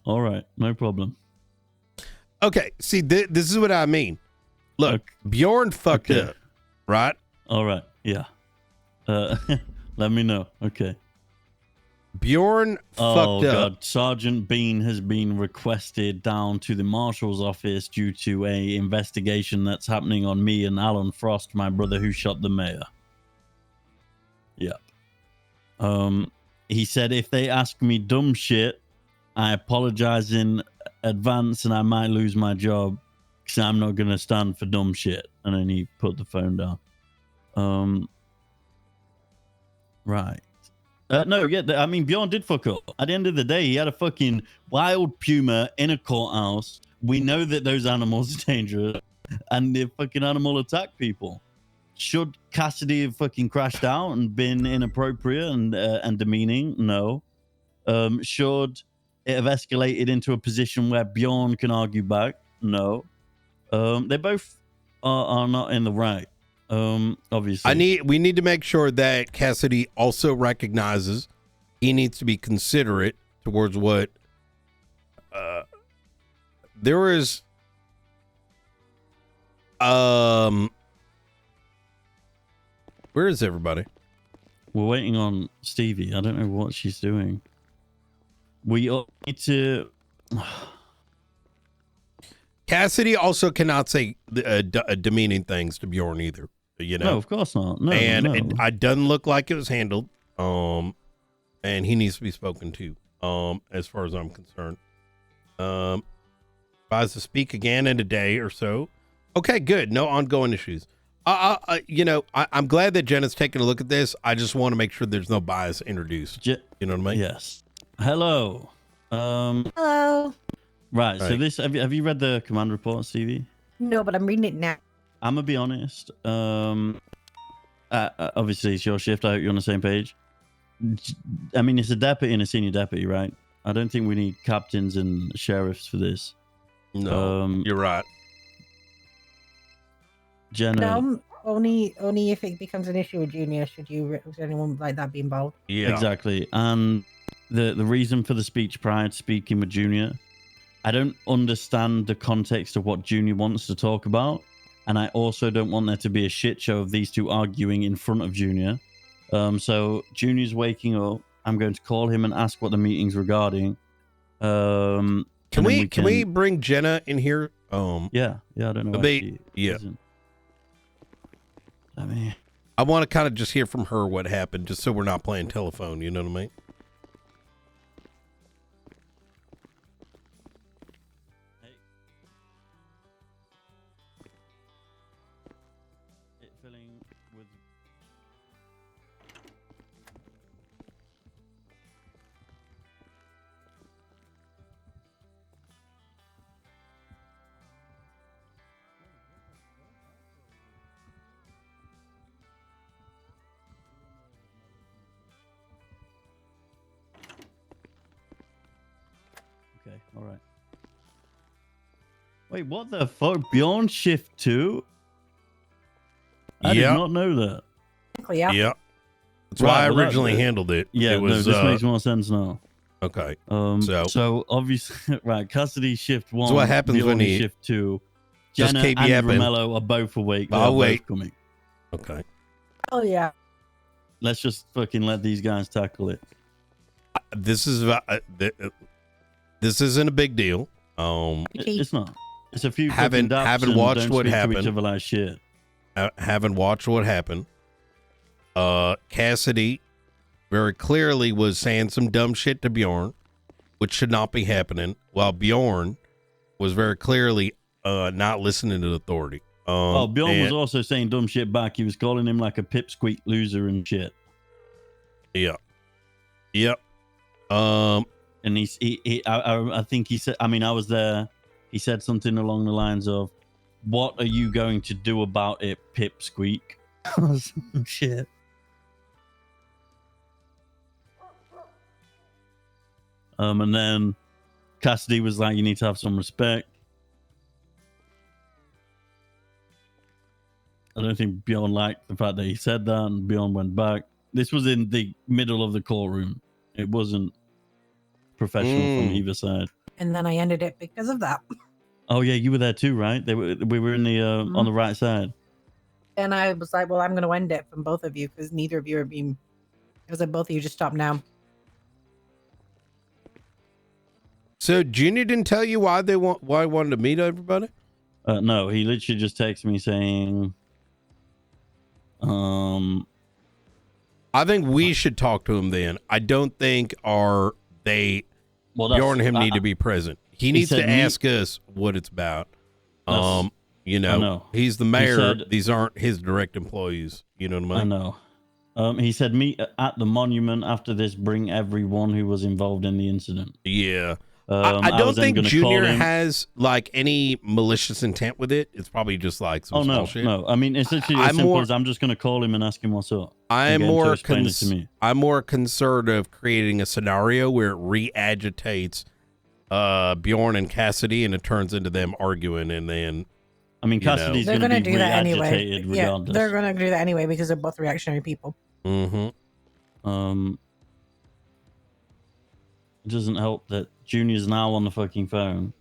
All right, no problem. Okay, see, this is what I mean. Look, Okay. Bjorn fucked up, right? All right, yeah. Let me know. Okay. Bjorn fucked up. God. Sergeant Bean has been requested down to the marshal's office due to a investigation that's happening on me and Alan Frost, my brother who shot the mayor. Yep. He said if they ask me dumb shit, I apologize in advance and I might lose my job because I'm not going to stand for dumb shit. And then he put the phone down. Right. No, yeah, I mean, Bjorn did fuck up. At the end of the day, he had a fucking wild puma in a courthouse. We know that those animals are dangerous, and the fucking animal attacked people. Should Cassidy have fucking crashed out and been inappropriate and demeaning? No. Should it have escalated into a position where Bjorn can argue back? No. They both are not in the right. Obviously we need to make sure that Cassidy also recognizes he needs to be considerate towards what there is where is everybody? We're waiting on Stevie. I don't know what she's doing. We all need to Cassidy also cannot say demeaning things to Bjorn either. You know, no, of course not. No, and no. it doesn't look like it was handled. And he needs to be spoken to. As far as I'm concerned. Advised to speak again in a day or so. Okay, good. No ongoing issues. I'm glad that Jenna's taking a look at this. I just want to make sure there's no bias introduced. You know what I mean? Yes. Hello. Hello. Right. So this have you read the command report, Stevie? No, but I'm reading it now. I'm gonna be honest. Obviously it's your shift. I hope you're on the same page. I mean, it's a deputy and a senior deputy, right? I don't think we need captains and sheriffs for this. No, you're right. Jenna. No, only if it becomes an issue with Junior should anyone like that be involved. Yeah, exactly. And the reason for the speech prior to speaking with Junior, I don't understand the context of what Junior wants to talk about. And I also don't want there to be a shit show of these two arguing in front of Junior. So Junior's waking up. I'm going to call him and ask what the meeting's regarding. Can we bring Jenna in here? Yeah, I don't know. I want to kind of just hear from her what happened, just so we're not playing telephone. You know what I mean? Okay, all right. Wait, what the fuck? Bjorn shift 2? I did not know that. Yeah. That's why I originally handled it. Yeah, it was, this makes more sense now. Okay. So obviously, right, custody shift 1. So what happens Bjorn when he shift 2? Just Jenna keep and yapping. Romello are both awake. I'll wait. Both coming. Okay. Oh yeah. Let's just fucking let these guys tackle it. This isn't a big deal. It's not. It's a few. Haven't watched what happened. Each other like shit. Haven't watched what happened. Cassidy very clearly was saying some dumb shit to Bjorn, which should not be happening, while Bjorn was very clearly not listening to the authority. Bjorn was also saying dumb shit back. He was calling him like a pipsqueak loser and shit. Yeah. Yep. And I think he said, I mean, I was there. He said something along the lines of, "What are you going to do about it, pipsqueak?" Shit. And then Cassidy was like, "You need to have some respect." I don't think Bjorn liked the fact that he said that, and Bjorn went back. This was in the middle of the courtroom. It wasn't professional from either side. and then I ended it because of that. Oh yeah, you were there too, right? We were in the on the right side. And I was like, well, I'm going to end it from both of you because neither of you are being. I was like, both of you just stop now. So Junior didn't tell you why he wanted to meet everybody? No, he literally just texted me saying, I think we should talk to him then. I don't think Bjorn and him need to be present. He needs to ask us what it's about. You know, he's the mayor. These aren't his direct employees. You know what I mean? I know. He said, meet at the monument after this. Bring everyone who was involved in the incident. Yeah. I don't think Junior has like any malicious intent with it. It's probably just like some small shit. No. I mean, it's literally as simple as I'm just going to call him and ask him what's up. I'm more concerned of creating a scenario where it re-agitates Bjorn and Cassidy, and it turns into them arguing, and then. I mean, Cassidy's going to be do that anyway. Regardless. Yeah, they're going to do that anyway because they're both reactionary people. Mm-hmm. It doesn't help that Junior's now on the fucking phone.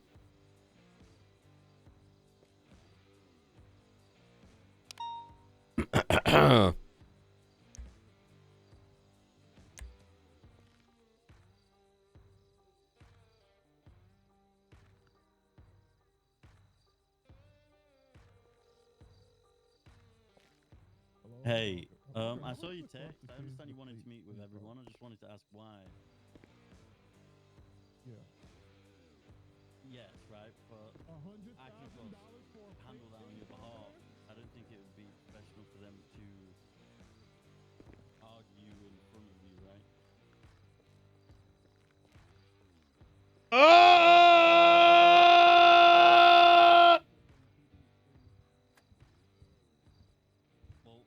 Hey, I saw your text. I understand you wanted to meet with everyone. I just wanted to ask why. Yeah. Yes, right, but I can handle that on your behalf. I don't think it would be professional for them to argue in front of you, right? Well,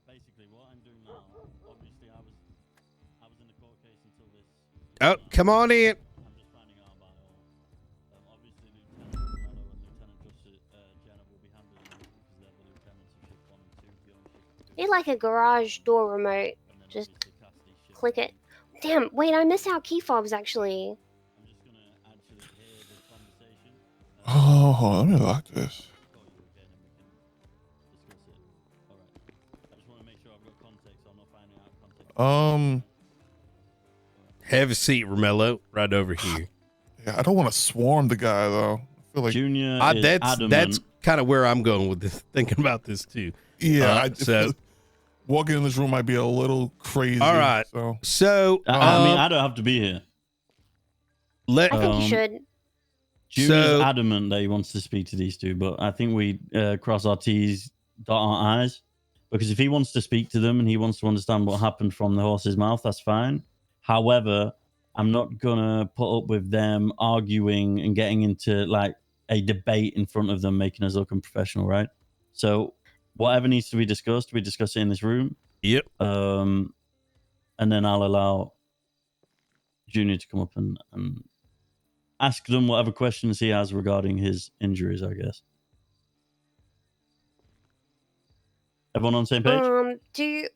basically, what I'm doing now, obviously, I was in the court case until this. Oh, come on in. I'm just finding out about it all. Obviously, Lieutenant Mello and Lieutenant Jenna will be handling it because they're the lieutenants of Ship 1 and 2. Need like a garage door remote. Just click it. Damn, wait, I missed out key fobs actually. I'm just gonna actually hear this conversation. Oh, let me lock this. Have a seat, Romello, right over here. Yeah, I don't want to swarm the guy though. I feel like Junior. That's kind of where I'm going with this, thinking about this too. Yeah, walking in this room might be a little crazy. All right, so I mean, I don't have to be here. I think you should. Junior's adamant that he wants to speak to these two, but I think we cross our T's, dot our I's, because if he wants to speak to them and he wants to understand what happened from the horse's mouth, that's fine. However, I'm not gonna put up with them arguing and getting into like a debate in front of them, making us look unprofessional, right? So whatever needs to be discussed, we discuss it in this room. Yep. And then I'll allow Junior to come up and ask them whatever questions he has regarding his injuries, I guess. Everyone on the same page?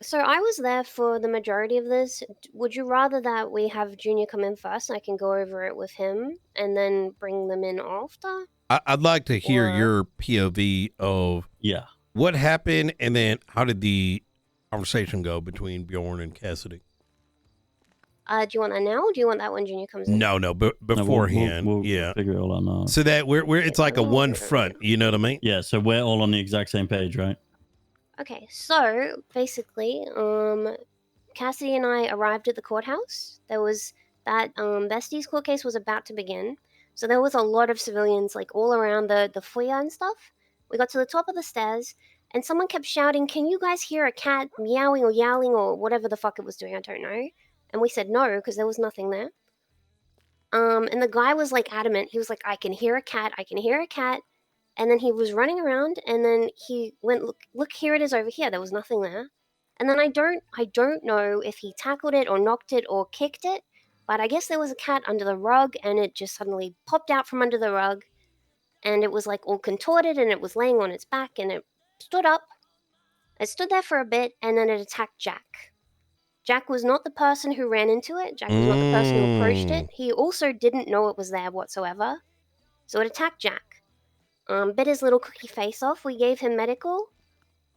So I was there for the majority of this. Would you rather that we have Junior come in first and I can go over it with him and then bring them in after? I'd like to hear your POV of what happened and then how did the conversation go between Bjorn and Cassidy? Do you want that now or do you want that when Junior comes in? No, beforehand. We'll yeah. Figure it all out now. So that we're it's like a one front, you know what I mean? Yeah, so we're all on the exact same page, right? Okay, so basically, Cassidy and I arrived at the courthouse. There was that Bestie's court case was about to begin. So there was a lot of civilians like all around the foyer and stuff. We got to the top of the stairs and someone kept shouting, "Can you guys hear a cat meowing or yowling or whatever the fuck it was doing? I don't know." And we said no, because there was nothing there. And the guy was like adamant. He was like, "I can hear a cat. I can hear a cat." And then he was running around, and then he went, look, here it is over here. There was nothing there. And then I don't know if he tackled it or knocked it or kicked it, but I guess there was a cat under the rug, and it just suddenly popped out from under the rug, and it was like all contorted, and it was laying on its back, and it stood up. It stood there for a bit, and then it attacked Jack. Jack was not the person who ran into it. Jack was not the person who approached it. He also didn't know it was there whatsoever. So it attacked Jack. Bit his little cookie face off. We gave him medical.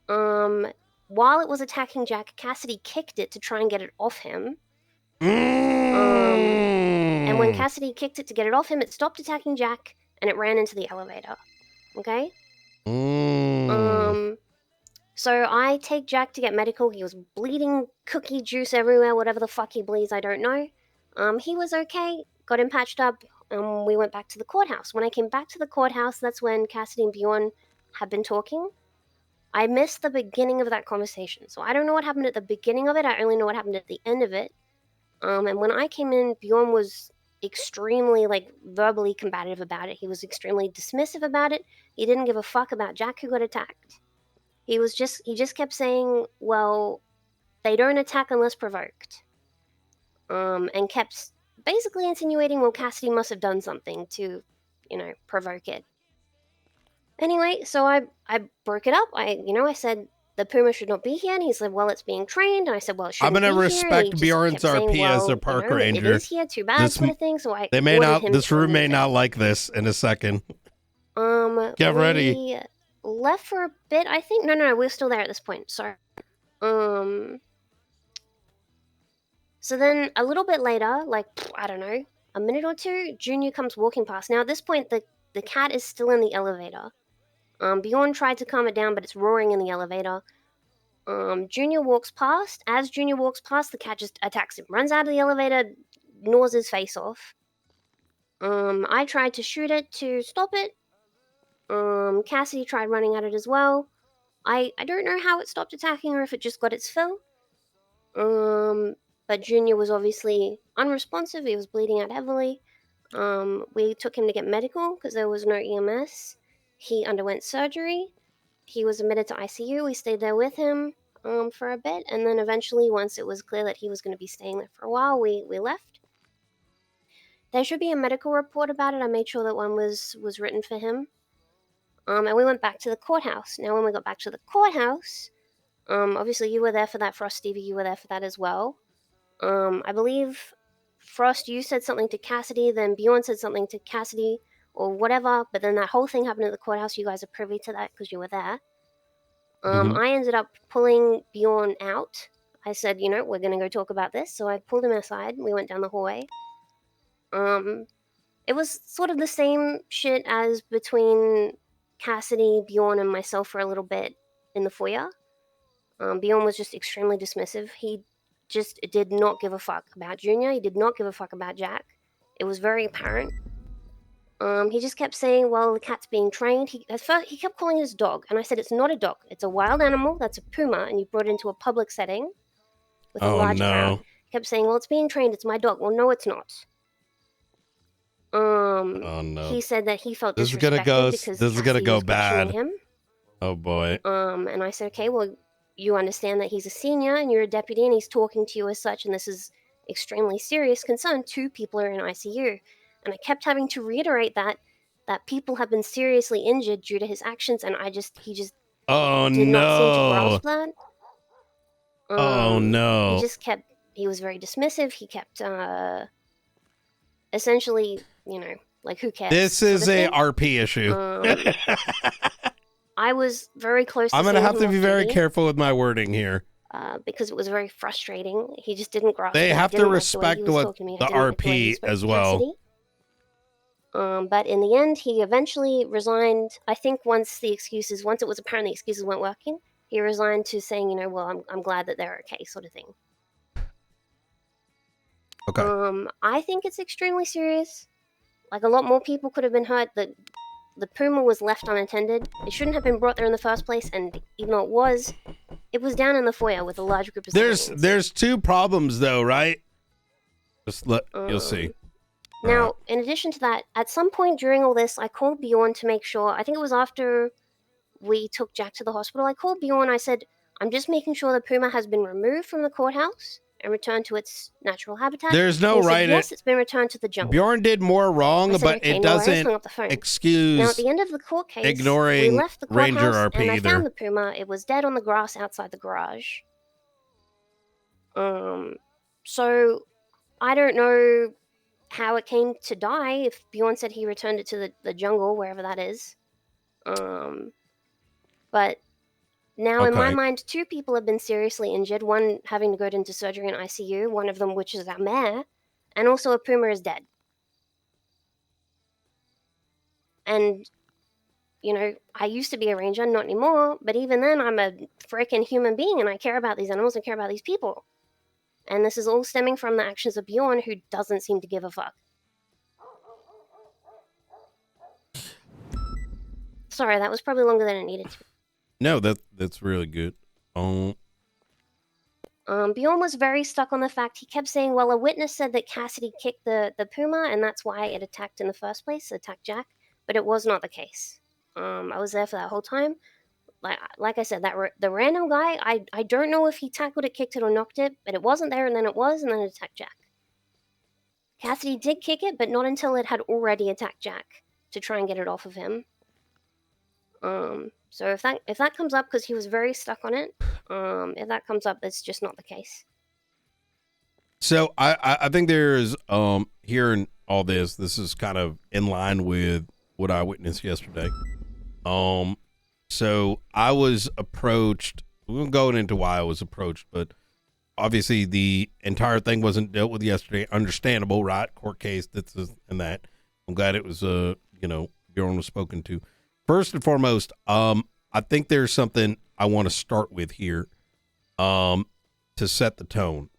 While it was attacking Jack, Cassidy kicked it to try and get it off him. And when Cassidy kicked it to get it off him, it stopped attacking Jack and it ran into the elevator. Okay? So I take Jack to get medical. He was bleeding cookie juice everywhere, whatever the fuck he bleeds, I don't know. He was okay, got him patched up, and we went back to the courthouse. When I came back to the courthouse, that's when Cassidy and Bjorn had been talking. I missed the beginning of that conversation, so I don't know what happened at the beginning of it. I only know what happened at the end of it. And when I came in, Bjorn was extremely, verbally combative about it. He was extremely dismissive about it. He didn't give a fuck about Jack who got attacked. He just kept saying, well, they don't attack unless provoked. And kept basically insinuating, well, Cassidy must have done something to, provoke it. Anyway, so I broke it up. I said, the Puma should not be here. And he said, well, it's being trained. And I said, well, it shouldn't be here. I'm going to respect Bjorn's RP as a park ranger. It is here, too bad, sort of thing. So I this room may not like this in a second. Get ready. Left for a bit, I think. No, we're still there at this point. Sorry. So then a little bit later, I don't know, a minute or two, Junior comes walking past. Now at this point, the cat is still in the elevator. Bjorn tried to calm it down, but it's roaring in the elevator. Junior walks past. As Junior walks past, the cat just attacks him. Runs out of the elevator, gnaws his face off. I tried to shoot it to stop it. Cassidy tried running at it as well. I don't know how it stopped attacking or if it just got its fill. But Junior was obviously unresponsive. He was bleeding out heavily. We took him to get medical because there was no EMS. He underwent surgery. He was admitted to ICU. We stayed there with him for a bit. And then eventually, once it was clear that he was going to be staying there for a while, we left. There should be a medical report about it. I made sure that one was written for him. And we went back to the courthouse. Now, when we got back to the courthouse, obviously you were there for that, Frost, Stevie, you were there for that as well. I believe, Frost, you said something to Cassidy, then Bjorn said something to Cassidy, or whatever, but then that whole thing happened at the courthouse. You guys are privy to that because you were there. I ended up pulling Bjorn out. I said, we're going to go talk about this. So I pulled him aside. We went down the hallway. It was sort of the same shit as between Cassidy, Bjorn, and myself for a little bit in the foyer. Bjorn was just extremely dismissive. He just did not give a fuck about Junior. He did not give a fuck about Jack. It was very apparent. He just kept saying, well, the cat's being trained. At first, he kept calling it his dog. And I said, it's not a dog. It's a wild animal. That's a puma. And you brought it into a public setting with a large crowd. He kept saying, well, it's being trained. It's my dog. Well, no, it's not. He said that he felt this is gonna go bad. Him. Oh boy. And I said, okay, well, you understand that he's a senior and you're a deputy and he's talking to you as such, and this is extremely serious concern. 2 people are in ICU. And I kept having to reiterate that people have been seriously injured due to his actions, and he just did not seem to grasp that. He was very dismissive. He kept essentially, who cares? This is a RP issue. I was very close to I'm going to have to be very careful with my wording here. Because it was very frustrating. He just didn't grasp They have to respect what the RP as well. But in the end, he eventually resigned. I think once it was apparent the excuses weren't working, he resigned to saying, well, I'm glad that they're okay, sort of thing. Okay. I think it's extremely serious. A lot more people could have been hurt. The puma was left unattended. It shouldn't have been brought there in the first place, and even though it was down in the foyer with a large group of civilians. There's 2 problems though, right? You'll see. Now, in addition to that, at some point during all this, I called Bjorn to make sure. I think it was after we took Jack to the hospital. I called Bjorn. I said, I'm just making sure the puma has been removed from the courthouse and returned to its natural habitat. There's no right. Yes, it's been returned to the jungle. Bjorn did more wrong, said, but okay, it doesn't excuse now, at the end of the court case, ignoring we left the Ranger courthouse RP and either. I found the puma. It was dead on the grass outside the garage. So I don't know how it came to die. If Bjorn said he returned it to the jungle, wherever that is. But now in my Okay. mind, 2 people have been seriously injured. One having to go into surgery and ICU. One of them, which is our mayor, and also a puma is dead. And you know, I used to be a ranger, not anymore. But even then, I'm a freaking human being, and I care about these animals and care about these people. And this is all stemming from the actions of Bjorn, who doesn't seem to give a fuck. Sorry, that was probably longer than it needed to be. No, that's really good. Bjorn was very stuck on the fact he kept saying, well, a witness said that Cassidy kicked the puma, and that's why it attacked in the first place, attacked Jack. But it was not the case. I was there for that whole time. Like I said, the random guy, I don't know if he tackled it, kicked it, or knocked it, but it wasn't there, and then it was, and then it attacked Jack. Cassidy did kick it, but not until it had already attacked Jack to try and get it off of him. So if that comes up, because he was very stuck on it, if that comes up, that's just not the case. So I think there's hearing all this is kind of in line with what I witnessed yesterday. So I was approached. We won't go into why I was approached, but obviously the entire thing wasn't dealt with yesterday. Understandable, right? Court case, and that. I'm glad it was Bjorn was spoken to. First and foremost, I think there's something I want to start with here, to set the tone.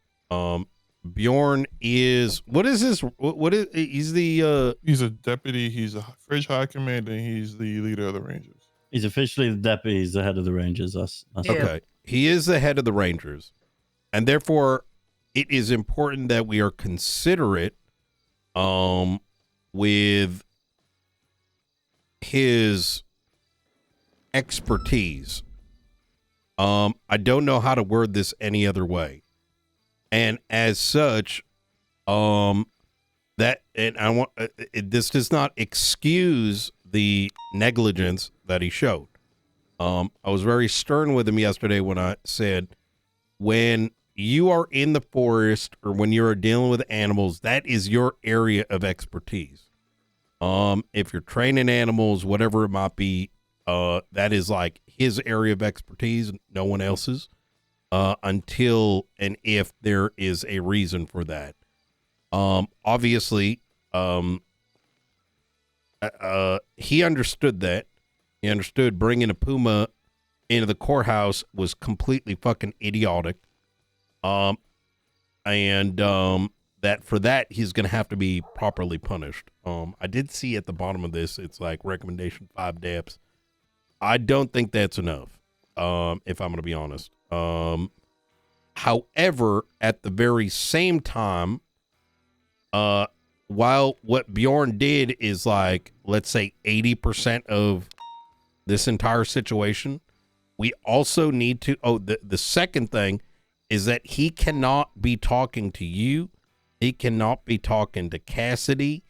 Bjorn is, what is this? What is, he's he's a deputy. He's a fridge high commander. And he's the leader of the Rangers. He's officially the deputy. He's the head of the Rangers. That's okay. He is the head of the Rangers, and therefore it is important that we are considerate, with his expertise. I don't know how to word this any other way. And as such, this does not excuse the negligence that he showed. I was very stern with him yesterday when I said, when you are in the forest or when you're dealing with animals, that is your area of expertise. If you're training animals, whatever it might be, that is like his area of expertise, no one else's, until and if there is a reason for that. Obviously, he understood that. He understood bringing a puma into the courthouse was completely fucking idiotic. That for that, he's going to have to be properly punished. I did see at the bottom of this, it's like recommendation 5 depths. I don't think that's enough, if I'm going to be honest. However, at the very same time, while what Bjorn did is like, let's say 80% of this entire situation, we also need to, the second thing is that he cannot be talking to you. He cannot be talking to Cassidy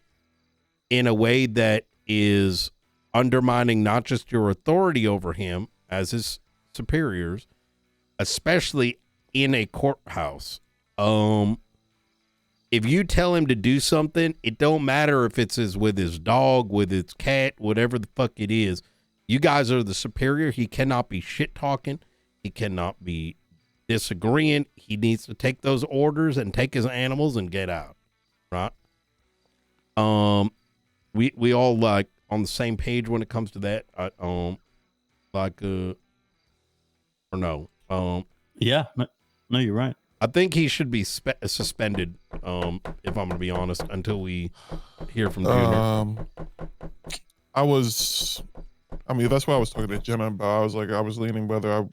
in a way that is undermining not just your authority over him as his superiors, especially in a courthouse. If you tell him to do something, it don't matter if it's with his dog, with his cat, whatever the fuck it is. You guys are the superior. He cannot be shit talking. He cannot be disagreeing. He needs to take those orders and take his animals and get out. Right? We all like on the same page when it comes to that. Or no. Yeah. No, you're right. I think he should be suspended, if I'm going to be honest, until we hear from Junior. That's why I was talking to Jenna about. I was like, I was leaning whether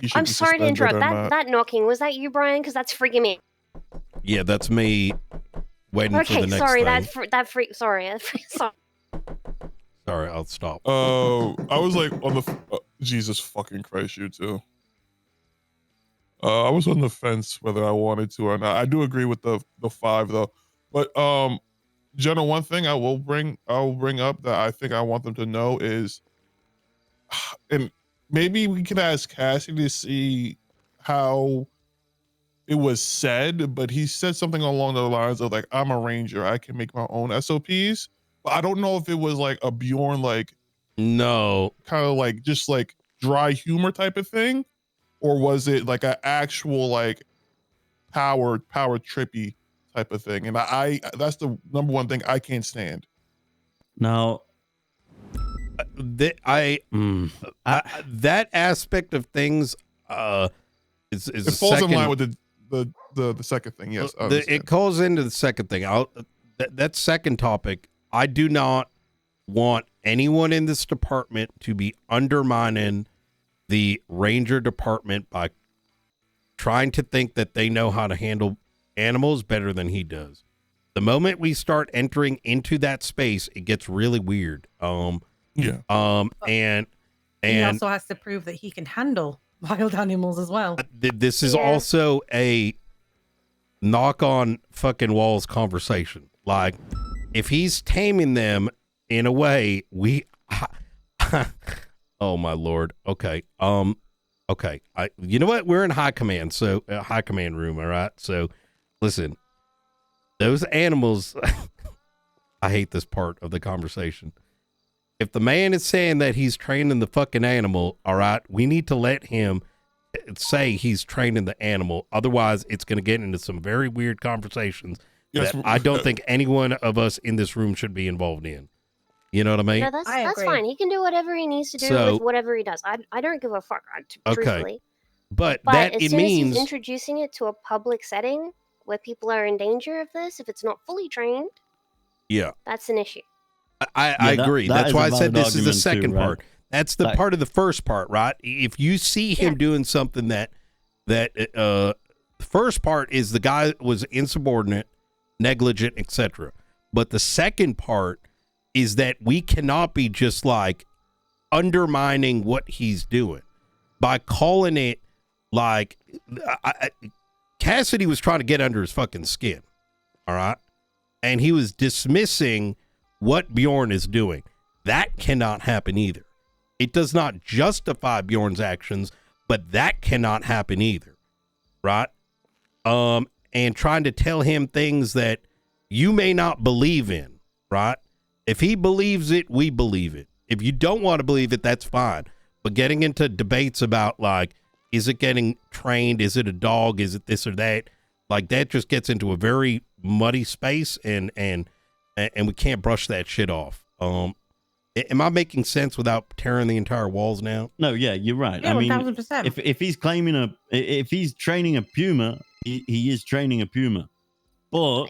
he should I'm be sorry to suspended interrupt. or not. That knocking, was that you, Brian? Because that's freaking me. Yeah, that's me waiting for the next sorry, thing. Sorry. Sorry, I'll stop. I was like on the Jesus fucking Christ, you too. I was on the fence whether I wanted to or not. I do agree with the 5 though. But Jenna, one thing I'll bring up that I think I want them to know is, and maybe we can ask Cassie to see how it was said, but he said something along the lines of like, I'm a ranger, I can make my own SOPs. But I don't know if it was like a Bjorn, like, no, kind of like just like dry humor type of thing, or was it like an actual like power trippy type of thing? And I that's the number one thing I can't stand. Now, that aspect of things is it falls in line with the second thing. Yes, it calls into the second thing. That second topic. I do not want anyone in this department to be undermining the ranger department by trying to think that they know how to handle animals better than he does. The moment we start entering into that space, it gets really weird. And he also has to prove that he can handle wild animals as well. This is also a knock on fucking walls conversation. Like, if he's taming them in a way, oh my Lord. Okay. Okay. You know what? We're in high command. So high command room. All right. So listen, those animals, I hate this part of the conversation. If the man is saying that he's training the fucking animal, all right, we need to let him say he's training the animal. Otherwise, it's going to get into some very weird conversations that I don't think any one of us in this room should be involved in. You know what I mean? No, that's fine. He can do whatever he needs to do with whatever he does. I don't give a fuck, truthfully. But that as soon as he's introducing it to a public setting where people are in danger of this, if it's not fully trained, that's an issue. I agree. That's why I said this is the second part. That's the part of the first part, right? If you see him doing something the first part is the guy was insubordinate, negligent, etc. But the second part is that we cannot be just like undermining what he's doing by calling it like Cassidy was trying to get under his fucking skin. All right. And he was dismissing what Bjorn is doing. That cannot happen either. It does not justify Bjorn's actions, but that cannot happen either. Right. And trying to tell him things that you may not believe in. Right. If he believes it, we believe it. If you don't want to believe it, that's fine. But getting into debates about like, is it getting trained? Is it a dog? Is it this or that? Like that just gets into a very muddy space and we can't brush that shit off. Am I making sense without tearing the entire walls now? No, yeah, you're right. Yeah, I mean, 1000%. if he's claiming if he's training a puma, he is training a puma, but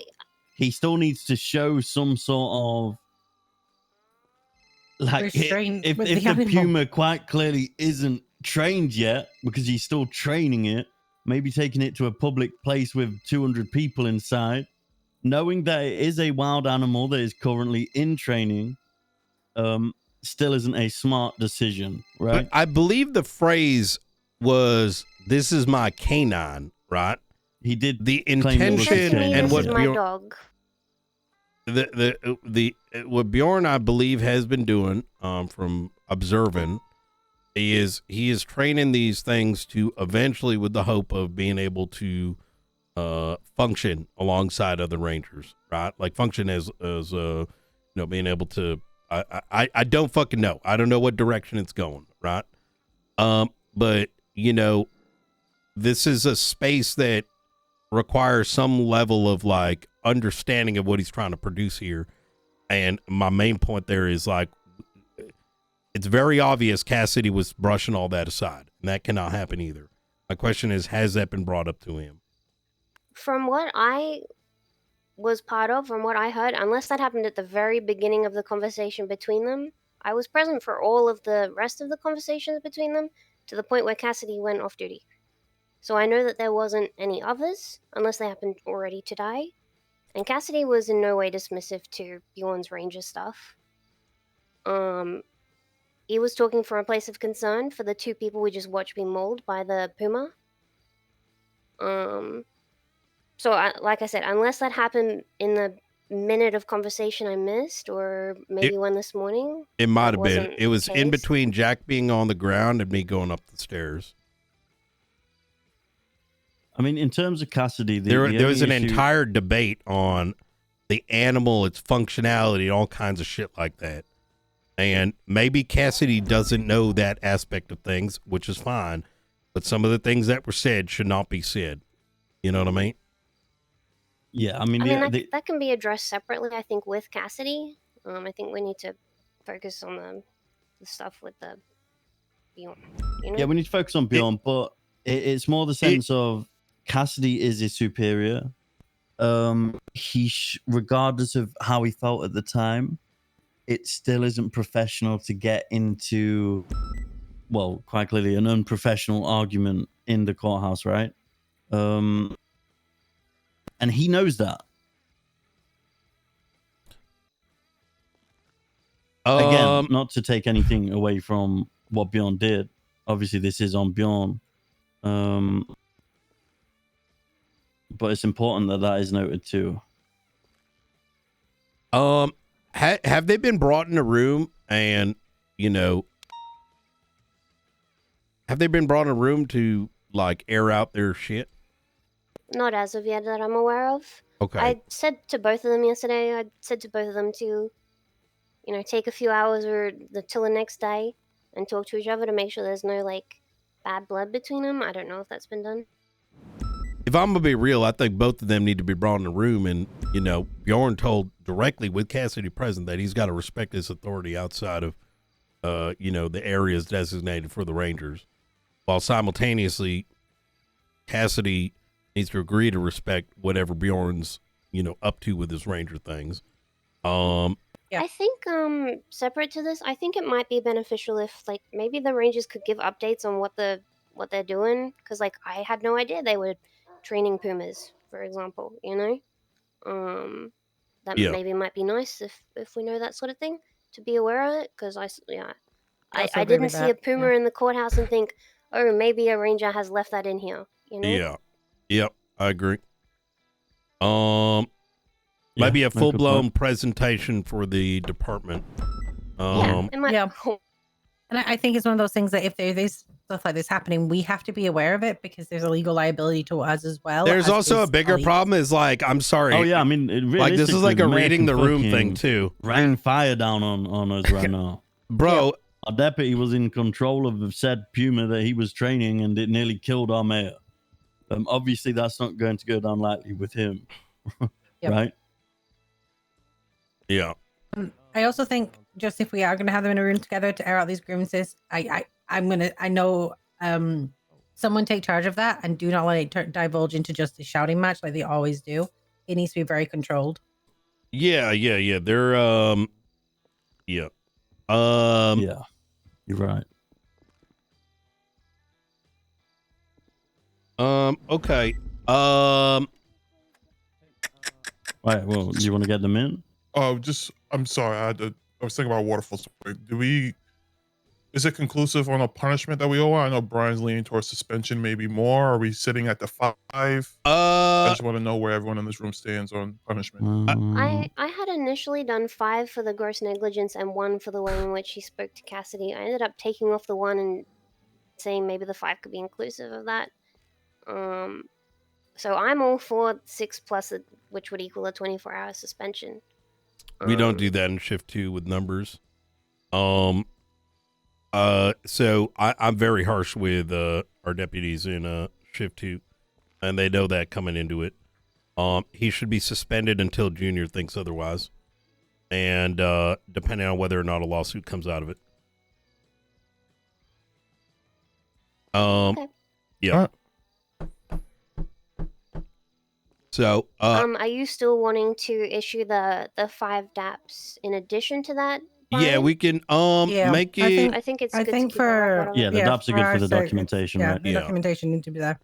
he still needs to show some sort of like if the puma quite clearly isn't trained yet because he's still training it, maybe taking it to a public place with 200 people inside, knowing that it is a wild animal that is currently in training, still isn't a smart decision, right? But I believe the phrase was, "This is my canine," right? He did the intention and what my dog. What Bjorn, I believe, has been doing, from observing, is he is training these things to eventually, with the hope of being able to function alongside other rangers, right? Like function as being able to. I don't fucking know. I don't know what direction it's going, right? But this is a space that requires some level of like understanding of what he's trying to produce here. And my main point there is like, it's very obvious Cassidy was brushing all that aside, and that cannot happen either. My question is, has that been brought up to him? From what I was part of, from what I heard, unless that happened at the very beginning of the conversation between them, I was present for all of the rest of the conversations between them to the point where Cassidy went off duty. So I know that there wasn't any others, unless they happened already to die. And Cassidy was in no way dismissive to Bjorn's ranger stuff. He was talking from a place of concern for the two people we just watched be mauled by the puma. So like I said, unless that happened in the minute of conversation I missed, or maybe one this morning. It might have been. It was in between Jack being on the ground and me going up the stairs. I mean, in terms of Cassidy, there was an issue... entire debate on the animal, its functionality, all kinds of shit like that. And maybe Cassidy doesn't know that aspect of things, which is fine. But some of the things that were said should not be said. You know what I mean? Yeah, that can be addressed separately, I think, with Cassidy. I think we need to focus on the stuff with the Bjorn. Yeah, we need to focus on Bjorn, but it's more the sense of Cassidy is his superior. Regardless of how he felt at the time, it still isn't professional to get into, well, quite clearly an unprofessional argument in the courthouse, right? And he knows that. Again, not to take anything away from what Bjorn did. Obviously, this is on Bjorn. But it's important that is noted too. Have they been brought in a room and, have they been brought in a room to, like, air out their shit? Not as of yet that I'm aware of. Okay. I said to both of them yesterday, to, take a few hours till the next day and talk to each other to make sure there's no, like, bad blood between them. I don't know if that's been done. If I'm going to be real, I think both of them need to be brought in a room and, Bjorn told directly with Cassidy present that he's got to respect his authority outside of, the areas designated for the Rangers, while simultaneously Cassidy needs to agree to respect whatever Bjorn's, up to with his Ranger things. I think, separate to this, I think it might be beneficial if, like, maybe the Rangers could give updates on what they're doing, because, like, I had no idea they were training pumas, for example, that maybe might be nice if we know that sort of thing, to be aware of it, because I didn't see a puma in the courthouse and think, oh, maybe a Ranger has left that in here, Yeah, I agree. Maybe a full-blown presentation for the department. And I think it's one of those things that if there's stuff like this happening, we have to be aware of it because there's a legal liability to us as well. There's also a bigger problem is, like, I'm sorry. Oh, yeah, I mean, like, this is like a reading the room thing, too. Rain fire down on us right now. Bro. Our deputy was in control of said puma that he was training, and it nearly killed our mayor. Obviously, that's not going to go down lightly with him, right? Yeah. I also think just if we are going to have them in a room together to air out these grievances, I know someone take charge of that and do not let it divulge into just a shouting match like they always do. It needs to be very controlled. Yeah. They're yeah. Yeah. You're right. Okay. Right, well, you want to get them in? I'm sorry. I was thinking about waterfall story. Is it conclusive on a punishment that we owe? I know Brian's leaning towards suspension, maybe more. Are we sitting at the 5? I just want to know where everyone in this room stands on punishment. I had initially done 5 for the gross negligence and 1 for the way in which he spoke to Cassidy. I ended up taking off the 1 and saying maybe the 5 could be inclusive of that. So I'm all for 6 plus, which would equal a 24-hour suspension. We don't do that in shift 2 with numbers. So I'm very harsh with our deputies in shift 2, and they know that coming into it. He should be suspended until Junior thinks otherwise, and depending on whether or not a lawsuit comes out of it. Okay. Yeah. So, are you still wanting to issue the 5 DAPs in addition to that? Brian? Yeah, we can make it. I think it's I good think to keep a record of it. the DAPs are good for the documentation, right? The documentation needs to be there.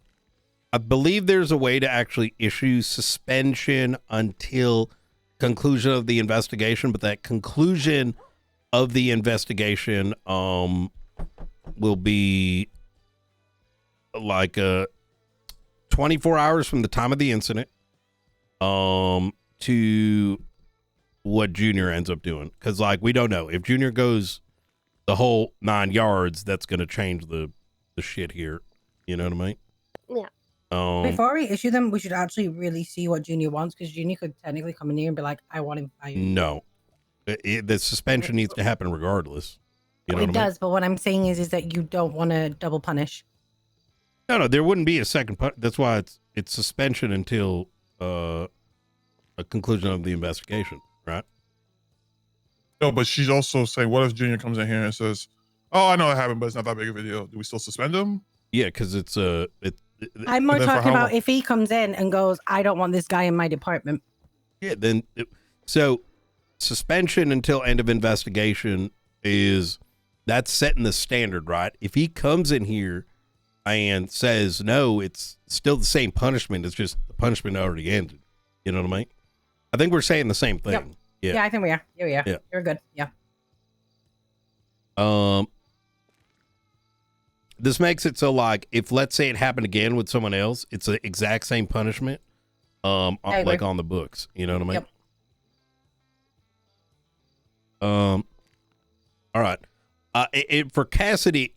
I believe there's a way to actually issue suspension until conclusion of the investigation, but that conclusion of the investigation will be like 24 hours from the time of the incident to what Junior ends up doing, because like we don't know if Junior goes the whole 9 yards, that's going to change the shit here. You know what I mean? Yeah. Before we issue them, we should actually really see what Junior wants, because Junior could technically come in here and be like, "I want him fired." No, the suspension needs to happen regardless. You know it does, but what I'm saying is that you don't want to double punish. No, there wouldn't be a second. That's why it's suspension until a conclusion of the investigation, right? No, but she's also saying, what if Junior comes in here and says, "Oh, I know it happened, but it's not that big of a deal." Do we still suspend him? Yeah, because it's I'm more talking about if he comes in and goes, "I don't want this guy in my department." Yeah, then so suspension until end of investigation that's setting the standard, right? If he comes in here and says no, it's still the same punishment. It's just the punishment already ended. You know what I mean? I think we're saying the same thing. Yep. Yeah, I think we are. Yeah. You're good. Yeah. This makes it so, like, if let's say it happened again with someone else, it's the exact same punishment, like on the books. You know what I mean? Yep. All right. For Cassidy,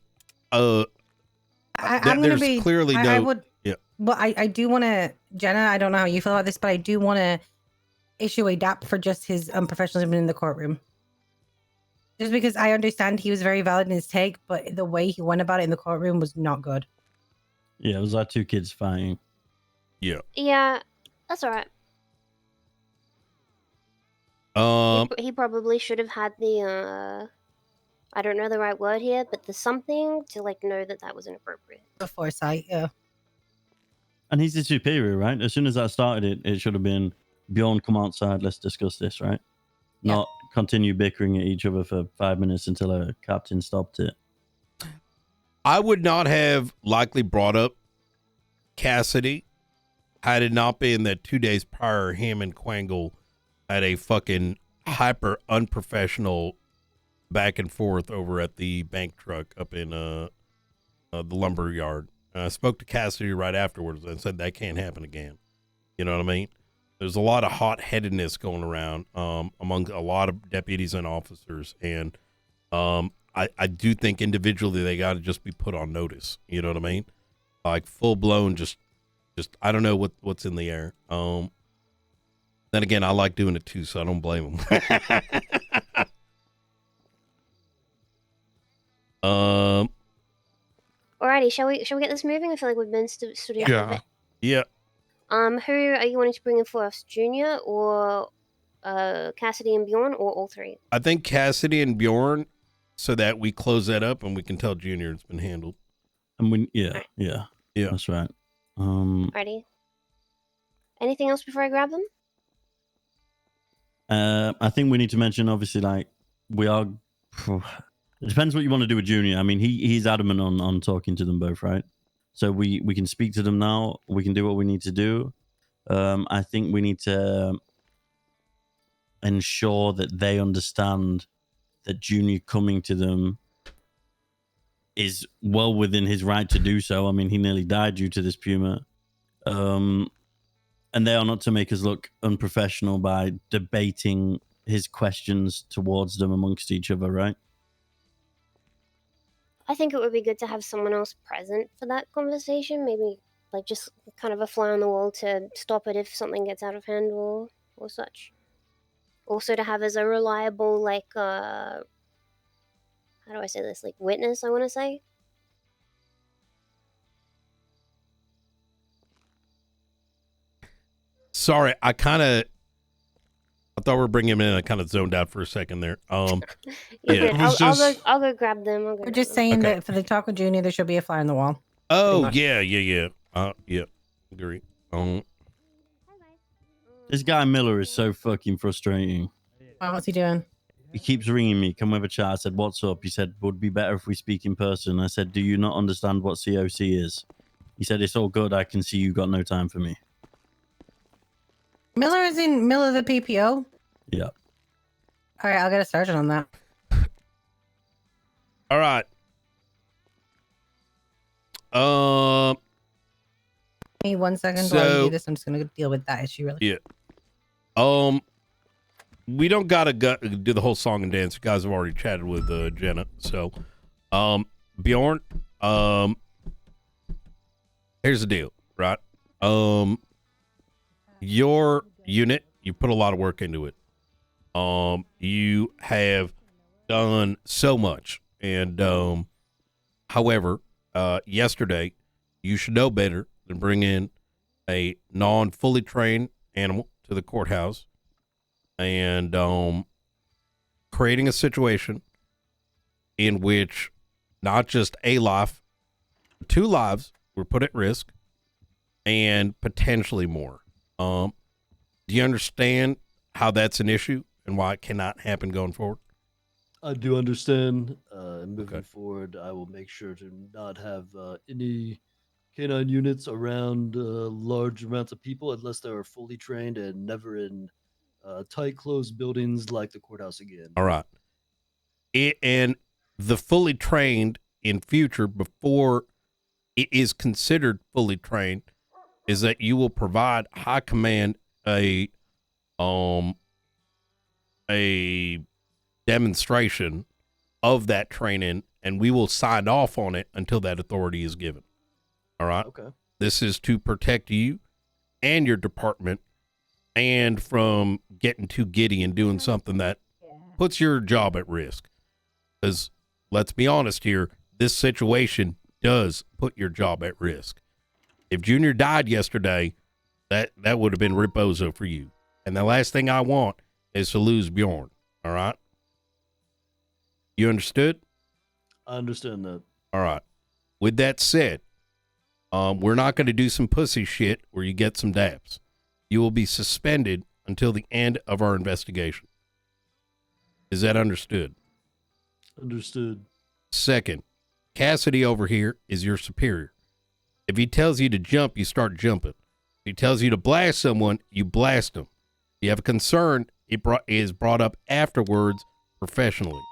I'm gonna be clearly no. I would. Yeah. Well, I do want to, Jenna. I don't know how you feel about this, but I do want to issue a DAP for just his unprofessionalism in the courtroom. Just because I understand he was very valid in his take, but the way he went about it in the courtroom was not good. Yeah, it was like two kids fighting. Yeah. Yeah, that's all right. He probably should have had the I don't know the right word here, but the something to like know that was inappropriate. The foresight, yeah. And he's the superior, right? As soon as that started, it should have been, Bjorn, come outside, let's discuss this, right? Yeah. Not continue bickering at each other for 5 minutes until a captain stopped it. I would not have likely brought up Cassidy had it not been that 2 days prior, him and Quangle had a fucking hyper unprofessional back and forth over at the bank truck up in the lumber yard. I spoke to Cassidy right afterwards and said that can't happen again. You know what I mean? There's a lot of hot-headedness going around among a lot of deputies and officers, and I do think individually they got to just be put on notice. You know what I mean? Like full-blown, just I don't know what's in the air. Then again, I like doing it too, so I don't blame them. Alrighty, shall we get this moving? I feel like we've been stood here for a bit. Yeah. Who are you wanting to bring in first, Junior or Cassidy and Bjorn, or all three? I think Cassidy and Bjorn, so that we close that up and we can tell Junior it's been handled. And yeah, that's right. Alrighty. Anything else before I grab them? I think we need to mention, obviously, like, we are. It depends what you want to do with Junior. I mean, he's adamant on talking to them both, right? So we can speak to them now. We can do what we need to do. I think we need to ensure that they understand that Junior coming to them is well within his right to do so. I mean, he nearly died due to this puma. And they are not to make us look unprofessional by debating his questions towards them amongst each other, right? I think it would be good to have someone else present for that conversation. Maybe like just kind of a fly on the wall to stop it if something gets out of hand or such. Also to have as a reliable, like, how do I say this? Like witness, I want to say. Sorry, I thought we were bringing him in. I kind of zoned out for a second there. Yeah. I'll go grab them. We're just saying that for the talk with Junior, there should be a fly on the wall. Oh, yeah. Yeah. Agree. This guy Miller is so fucking frustrating. What's he doing? He keeps ringing me. Can we have a chat? I said, what's up? He said, would be better if we speak in person. I said, do you not understand what COC is? He said, it's all good. I can see you got no time for me. Miller is in Miller the PPO? Yeah. All right, I'll get a sergeant on that. All right. Give me 1 second while you do this. I'm just going to deal with that issue really quick. Yeah. We don't got to do the whole song and dance. You guys have already chatted with Jenna. So, Bjorn, here's the deal. right? Your unit, you put a lot of work into it. You have done so much, and however, yesterday, you should know better than bring in a non-fully trained animal to the courthouse and creating a situation in which not just a life, but 2 lives were put at risk and potentially more. Do you understand how that's an issue and why it cannot happen going forward? I do understand. Moving forward, I will make sure to not have any canine units around large amounts of people unless they are fully trained and never in tight, closed buildings like the courthouse again. All right. And the fully trained in future, before it is considered fully trained, is that you will provide high command a demonstration of that training, and we will sign off on it until that authority is given. All right. Okay. This is to protect you and your department, and from getting too giddy and doing something that puts your job at risk. Because let's be honest here, this situation does put your job at risk. If Junior died yesterday, that would have been Ripozo for you. And the last thing I want is to lose Bjorn. All right. You understood? I understand that. All right. With that said, we're not going to do some pussy shit where you get some daps. You will be suspended until the end of our investigation. Is that understood? Understood. Second, Cassidy over here is your superior. If he tells you to jump, you start jumping. If he tells you to blast someone, you blast them. If you have a concern, it is brought up afterwards professionally.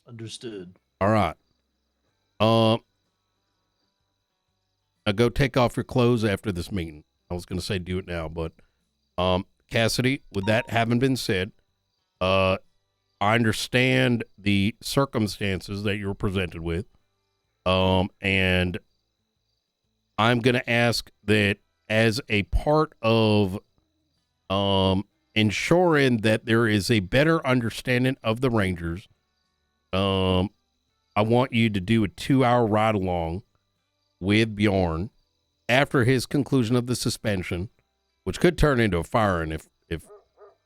Understood. All right. Now go take off your clothes after this meeting. I was going to say do it now, but Cassidy, with that having been said, I understand the circumstances that you were presented with, and I'm going to ask that as a part of ensuring that there is a better understanding of the Rangers, I want you to do a 2-hour ride along with Bjorn after his conclusion of the suspension, which could turn into a firing if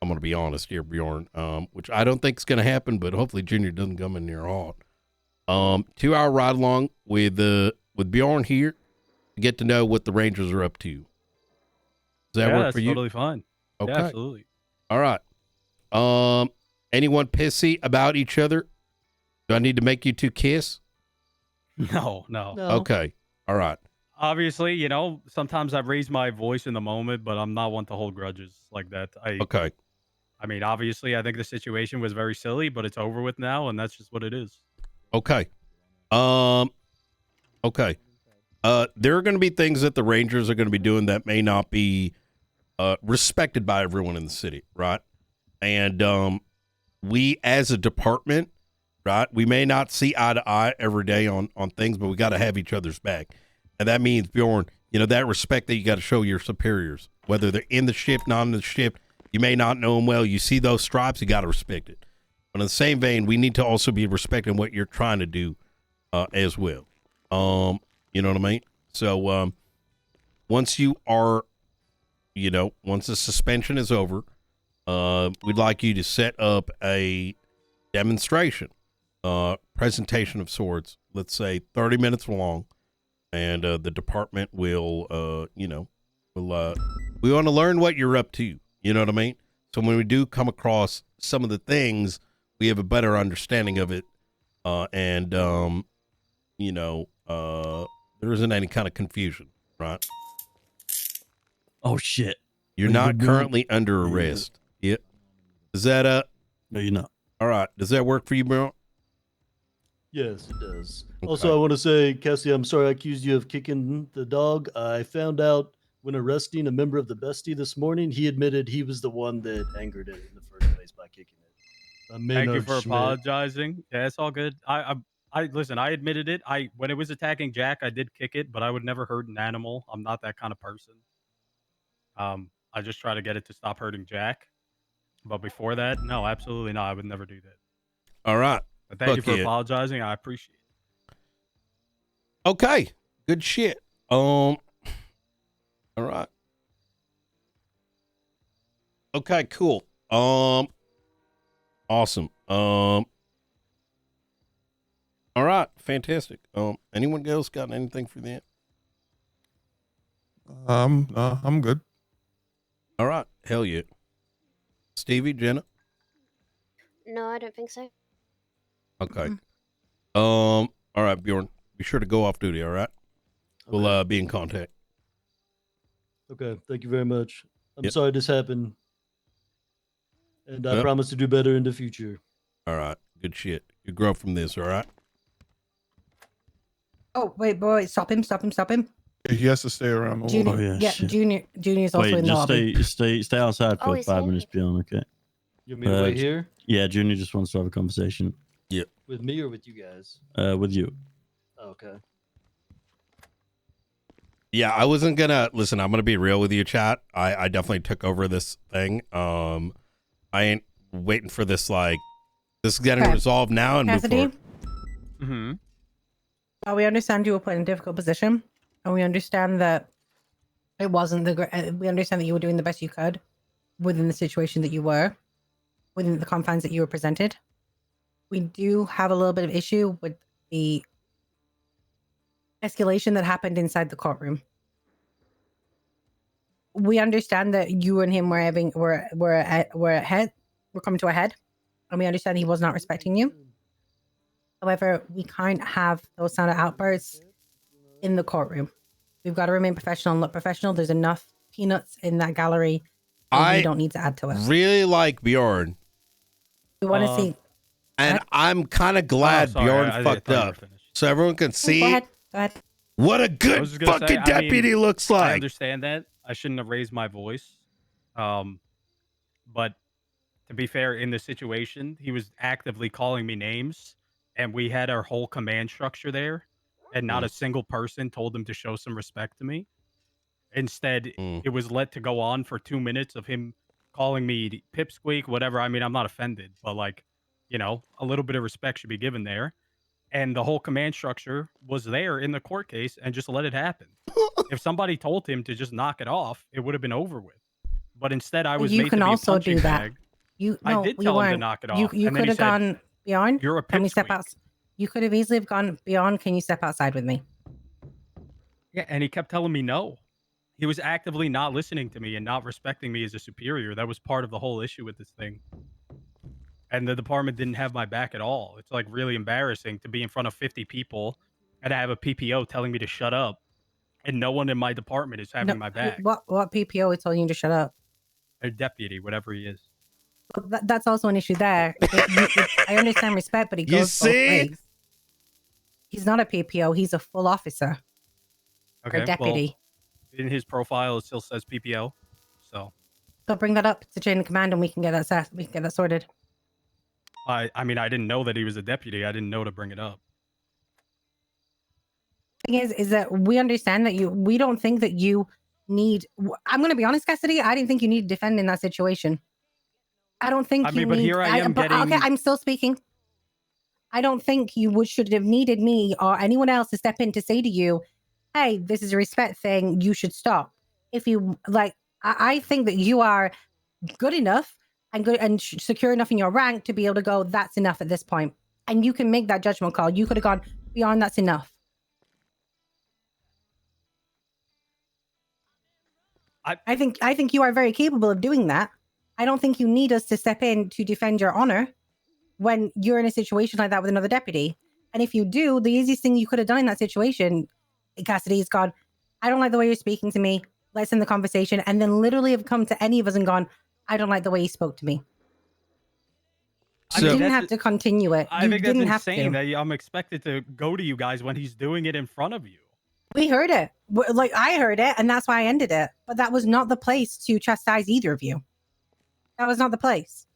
I'm going to be honest here, Bjorn, which I don't think is going to happen, but hopefully Junior doesn't come in near hot. 2-hour ride along with Bjorn here to get to know what the Rangers are up to. Does that work for you? Totally fine. Okay. Yeah, absolutely. All right. Anyone pissy about each other? Do I need to make you 2 kiss? No. Okay. All right. Obviously, sometimes I've raised my voice in the moment, but I'm not one to hold grudges like that. Okay. I mean, obviously, I think the situation was very silly, but it's over with now, and that's just what it is. Okay. Okay. There are going to be things that the Rangers are going to be doing that may not be respected by everyone in the city, right? And we, as a department, right, we may not see eye to eye every day on things, but we got to have each other's back. And that means, Bjorn, that respect that you got to show your superiors, whether they're in the shift, not in the shift. You may not know them well. You see those stripes, you got to respect it. But in the same vein, we need to also be respecting what you're trying to do as well. You know what I mean? So once you are, once the suspension is over, we'd like you to set up a demonstration, presentation of sorts, let's say 30 minutes long. And the department will, we want to learn what you're up to. You know what I mean? So when we do come across some of the things, we have a better understanding of it. And there isn't any kind of confusion, right? Oh, shit. You're not currently under arrest. Yep. Is that No, you're not. all right. Does that work for you, bro? Yes, it does. Okay. Also, I want to say, Cassie, I'm sorry I accused you of kicking the dog. I found out when arresting a member of the bestie this morning, he admitted he was the one that angered it in the first place by kicking it. Thank you for apologizing. Yeah, it's all good. listen. I admitted it. When it was attacking Jack, I did kick it, but I would never hurt an animal. I'm not that kind of person. I just try to get it to stop hurting Jack. But before that, no, absolutely not. I would never do that. All right. But thank you Fuck for yeah. apologizing. I appreciate it. Okay. Good shit. All right. Okay, cool. Awesome. All right, fantastic. Anyone else got anything for that? I'm good. All right, hell yeah. Stevie, Jenna? No, I don't think so. Okay. All right, Bjorn. Be sure to go off duty, all right? Okay. We'll be in contact. Okay, thank you very much. I'm Yep. sorry this happened. And I Yep. promise to do better in the future. All right, good shit. You grow from this, all right? Oh, wait, boy, stop him. He has to stay around. Junior, Oh, yeah, yeah, shit. Junior's also Wait, in the just lobby. stay outside Oh, for he's 5 here? minutes, Bjorn, okay? You want me to wait j- here Yeah, Junior just wants to have a conversation with me or with you guys? with you. Okay. Yeah, I wasn't gonna listen. I'm gonna be real with you, chat. I definitely took over this thing. I ain't waiting for this. Like, this is getting Okay. resolved now and move Cassidy, forward. Mm-hmm. we understand you were put in a difficult position, and we understand that it wasn't we understand that you were doing the best you could within the situation that you were, within the confines that you were presented. We do have a little bit of issue with the escalation that happened inside the courtroom. We understand that you and him were coming to a head, and we understand he was not respecting you. However, we can't have those sound of outbursts in the courtroom. We've got to remain professional and look professional. There's enough peanuts in that gallery. And we don't need to add to it. Really like Bjorn, We want to see. and What? I'm kind of glad sorry, Bjorn I fucked thought you were up, finished. so everyone can Go see ahead. what a I good was just gonna fucking say, I mean, deputy looks I like. understand that. I shouldn't have raised my voice. But to be fair, in the situation, he was actively calling me names, and we had our whole command structure there, and not a single person told him to show some respect to me. Instead, it was let to go on for 2 minutes of him calling me pipsqueak, whatever. I mean, I'm not offended, but like, you know, a little bit of respect should be given there. And the whole command structure was there in the court case and just let it happen. If somebody told him to just knock it off, it would have been over with. But instead, I was You made can to be a also punching do that. bag. No, I did you tell him to weren't. knock it You off. And then could he have said, gone beyond. "You're a Can we step pipsqueak." out? You could have easily have gone beyond. Can you step outside with me? Yeah, and he kept telling me no. He was actively not listening to me and not respecting me as a superior. That was part of the whole issue with this thing. And the department didn't have my back at all. It's like really embarrassing to be in front of 50 people and I have a PPO telling me to shut up, and no one in my department is having my back. What PPO is telling you to shut up? A deputy, whatever he is. Well, that's also an issue there. I understand respect, but he You goes both see? ways. He's not a PPO. He's a full officer. Or Okay, a deputy. Well, in his profile, it still says PPO. So bring that up to chain of command, and we can get that sorted. I mean, I didn't know that he was a deputy. I didn't know to bring it up. Thing is that we understand that we don't think that you need. I'm going to be honest, Cassidy. I didn't think you need to defend in that situation. I don't think. But here I am getting. Okay, I'm still speaking. I don't think you should have needed me or anyone else to step in to say to you, "Hey, this is a respect thing. You should stop." If you like, I think that you are good enough and good and secure enough in your rank to be able to go, "That's enough at this point," and you can make that judgment call. You could have gone beyond. That's enough. I think you are very capable of doing that. I don't think you need us to step in to defend your honor when you're in a situation like that with another deputy. And if you do, the easiest thing you could have done in that situation, Cassidy, is gone, "I don't like the way you're speaking to me. Let's end the conversation." And then literally have come to any of us and gone, "I don't like the way he spoke to me." So, you didn't have to continue it. I You think didn't that's have insane to. that I'm expected to go to you guys when he's doing it in front of you. We heard it. Like, I heard it, and that's why I ended it. But that was not the place to chastise either of you. That was not the place.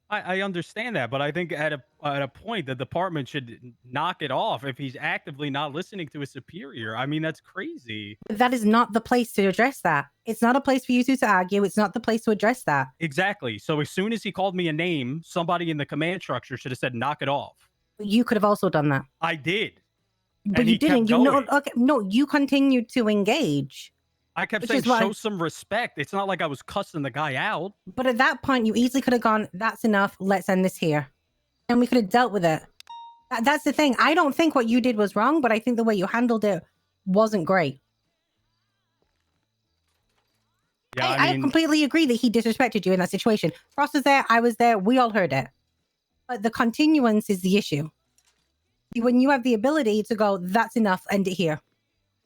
I understand that, but I think at a point the department should knock it off if he's actively not listening to his superior. I mean, that's crazy. That is not the place to address that. It's not a place for you two to argue. It's not the place to address that. Exactly. So as soon as he called me a name, somebody in the command structure should have said, "Knock it off." You could have also done that. I did. But and you he kept didn't. You know, going. okay, no, you continued to engage. I kept Which saying, is why- show some respect. It's not like I was cussing the guy out. But at that point, you easily could have gone, that's enough. Let's end this here. And we could have dealt with it. That's the thing. I don't think what you did was wrong, but I think the way you handled it wasn't great. Yeah, I completely agree that he disrespected you in that situation. Frost was there. I was there. We all heard it. But the continuance is the issue. When you have the ability to go, that's enough, end it here.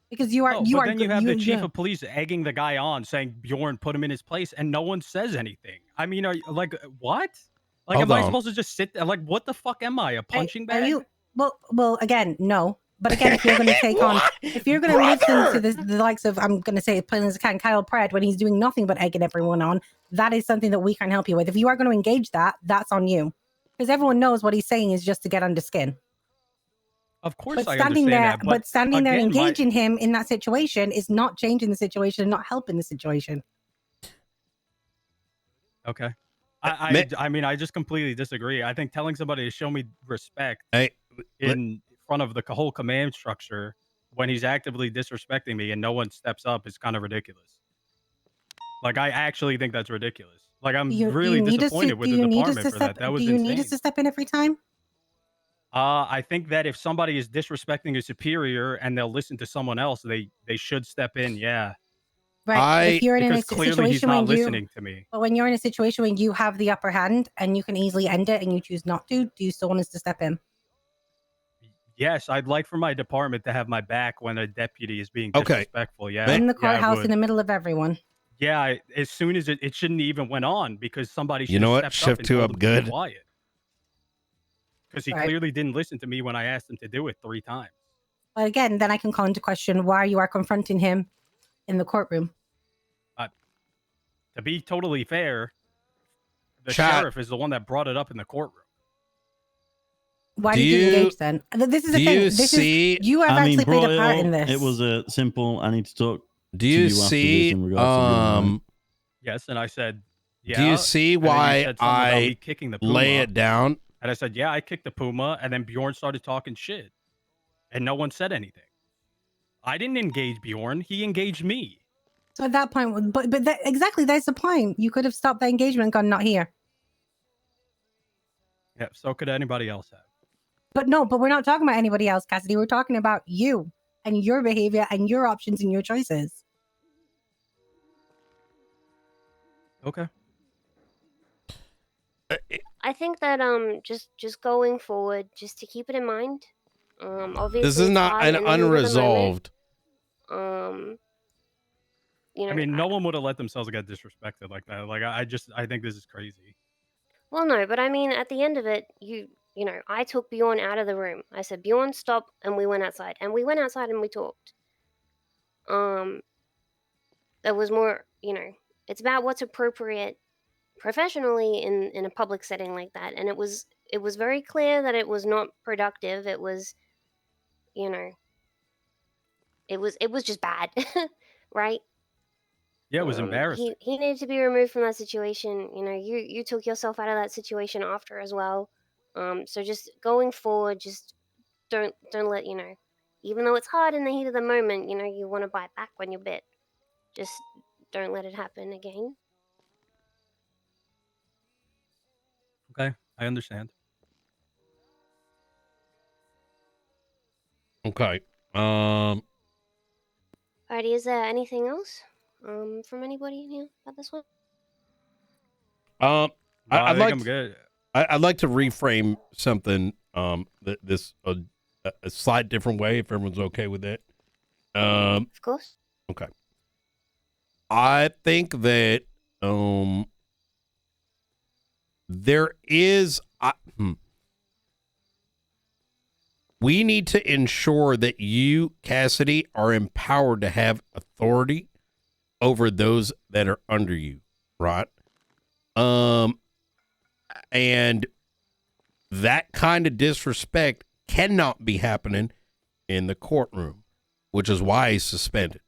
Because you are, No, but then you have the chief of police egging the guy on, saying, Bjorn, put him in his place, and no one says anything. I mean, are you, like, what? Like, Hold am I on. supposed to just sit there? Like, what the fuck am I, a punching bag? Well, again, no. But again, if you're going to take on, if you're going to listen to the likes of, I'm going to say, plain as I can, Kyle Pratt, when he's doing nothing but egging everyone on, that is something that we can help you with. If you are going to engage that, that's on you. Because everyone knows what he's saying is just to get under skin. Of course, But I standing understand there, that. but standing there again, engaging him in that situation is not changing the situation, not helping the situation. Okay. I mean, I just completely disagree. I think telling somebody to show me respect in front of the whole command structure when he's actively disrespecting me and no one steps up is kind of ridiculous. Like, I actually think that's ridiculous. Like, I'm really disappointed with the department for that. That was insane. Do you need us to step in every time? I think that if somebody is disrespecting a superior and they'll listen to someone else, they should step in. Yeah. Right. If you're in a because clearly situation he's not when listening to me. But when you're in a situation when you have the upper hand and you can easily end it and you choose not to, do you still want us to step in? Yes, I'd like for my department to have my back when a deputy is being disrespectful. Yeah. In the Yeah, I courthouse would. in the middle of everyone. Yeah, as soon as it shouldn't even went on because somebody should You know have what? stepped up Shift and two told up him to be good. quiet. Because he Right. clearly didn't listen to me when I asked him to do it 3 times. But again, then I can call into question why you are confronting him in the courtroom. To be totally fair, the Chat. sheriff is the one that brought it up in the courtroom. Why Do did you you- engage then? This is the do thing. you This see- is you have I mean, actually played bro, a part in this. It was a simple, I need to talk Do to you you after this see? in regards to your mind. Yes, and I said, yeah. Do you see and then you why said something about I me kicking the Puma. lay it down? And I said, yeah, I kicked the Puma. And then Bjorn started talking shit. And no one said anything. I didn't engage Bjorn. He engaged me. So at that point, but exactly, that's the point. You could have stopped that engagement and gone, not here. Yeah, so could anybody else have. But we're not talking about anybody else, Cassidy. We're talking about you and your behavior and your options and your choices. Okay. I think that just going forward, just to keep it in mind. Obviously This is it's not hard an in the heat of the moment. unresolved. You know, I mean, no one would have let themselves get disrespected like that. Like, I think this is crazy. Well, no, but I mean, at the end of it, you know, I took Bjorn out of the room. I said, Bjorn, stop, and we went outside. And we went outside and we talked. There was more, you know, it's about what's appropriate professionally in a public setting like that. And it was very clear that it was not productive. It was, you know, it was just bad, right? Yeah, it was embarrassing. He needed to be removed from that situation. You know, you took yourself out of that situation after as well. So just going forward, just don't let, you know, even though it's hard in the heat of the moment, you know, you want to bite back when you're bit. Just don't let it happen again. Okay, I understand. Okay. Alrighty, is there anything else from anybody in here about this one? No, I I'd think like I'm good. I'd like to reframe something. This a slight different way, if everyone's okay with it. Of course. Okay. I think that there is we need to ensure that you, Cassidy, are empowered to have authority over those that are under you, right? And that kind of disrespect cannot be happening in the courtroom, which is why he's suspended.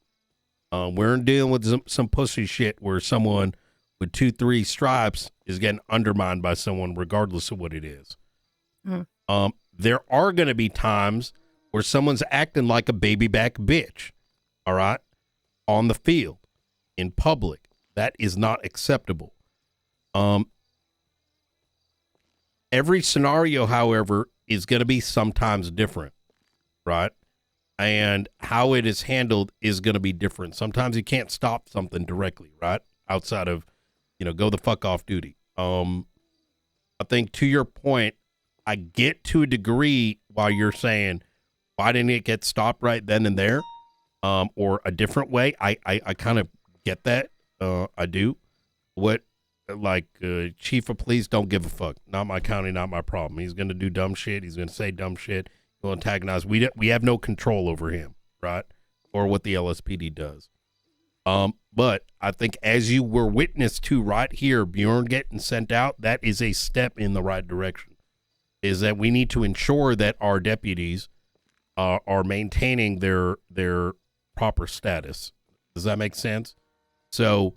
We're dealing with some pussy shit where someone with 2-3 stripes is getting undermined by someone regardless of what it is. There are going to be times where someone's acting like a baby back bitch, all right, on the field, in public. That is not acceptable. Every scenario, however, is going to be sometimes different, right? And how it is handled is going to be different. Sometimes you can't stop something directly, right? Outside of, go the fuck off duty. I think to your point, I get to a degree while you're saying, why didn't it get stopped right then and there? Or a different way. I kind of get that. I do. Chief of police don't give a fuck. Not my county, not my problem. He's going to do dumb shit. He's going to say dumb shit. He'll antagonize. We have no control over him, right? Or what the LSPD does. But I think as you were witness to right here, Bjorn getting sent out, that is a step in the right direction. Is that we need to ensure that our deputies are maintaining their proper status. Does that make sense? So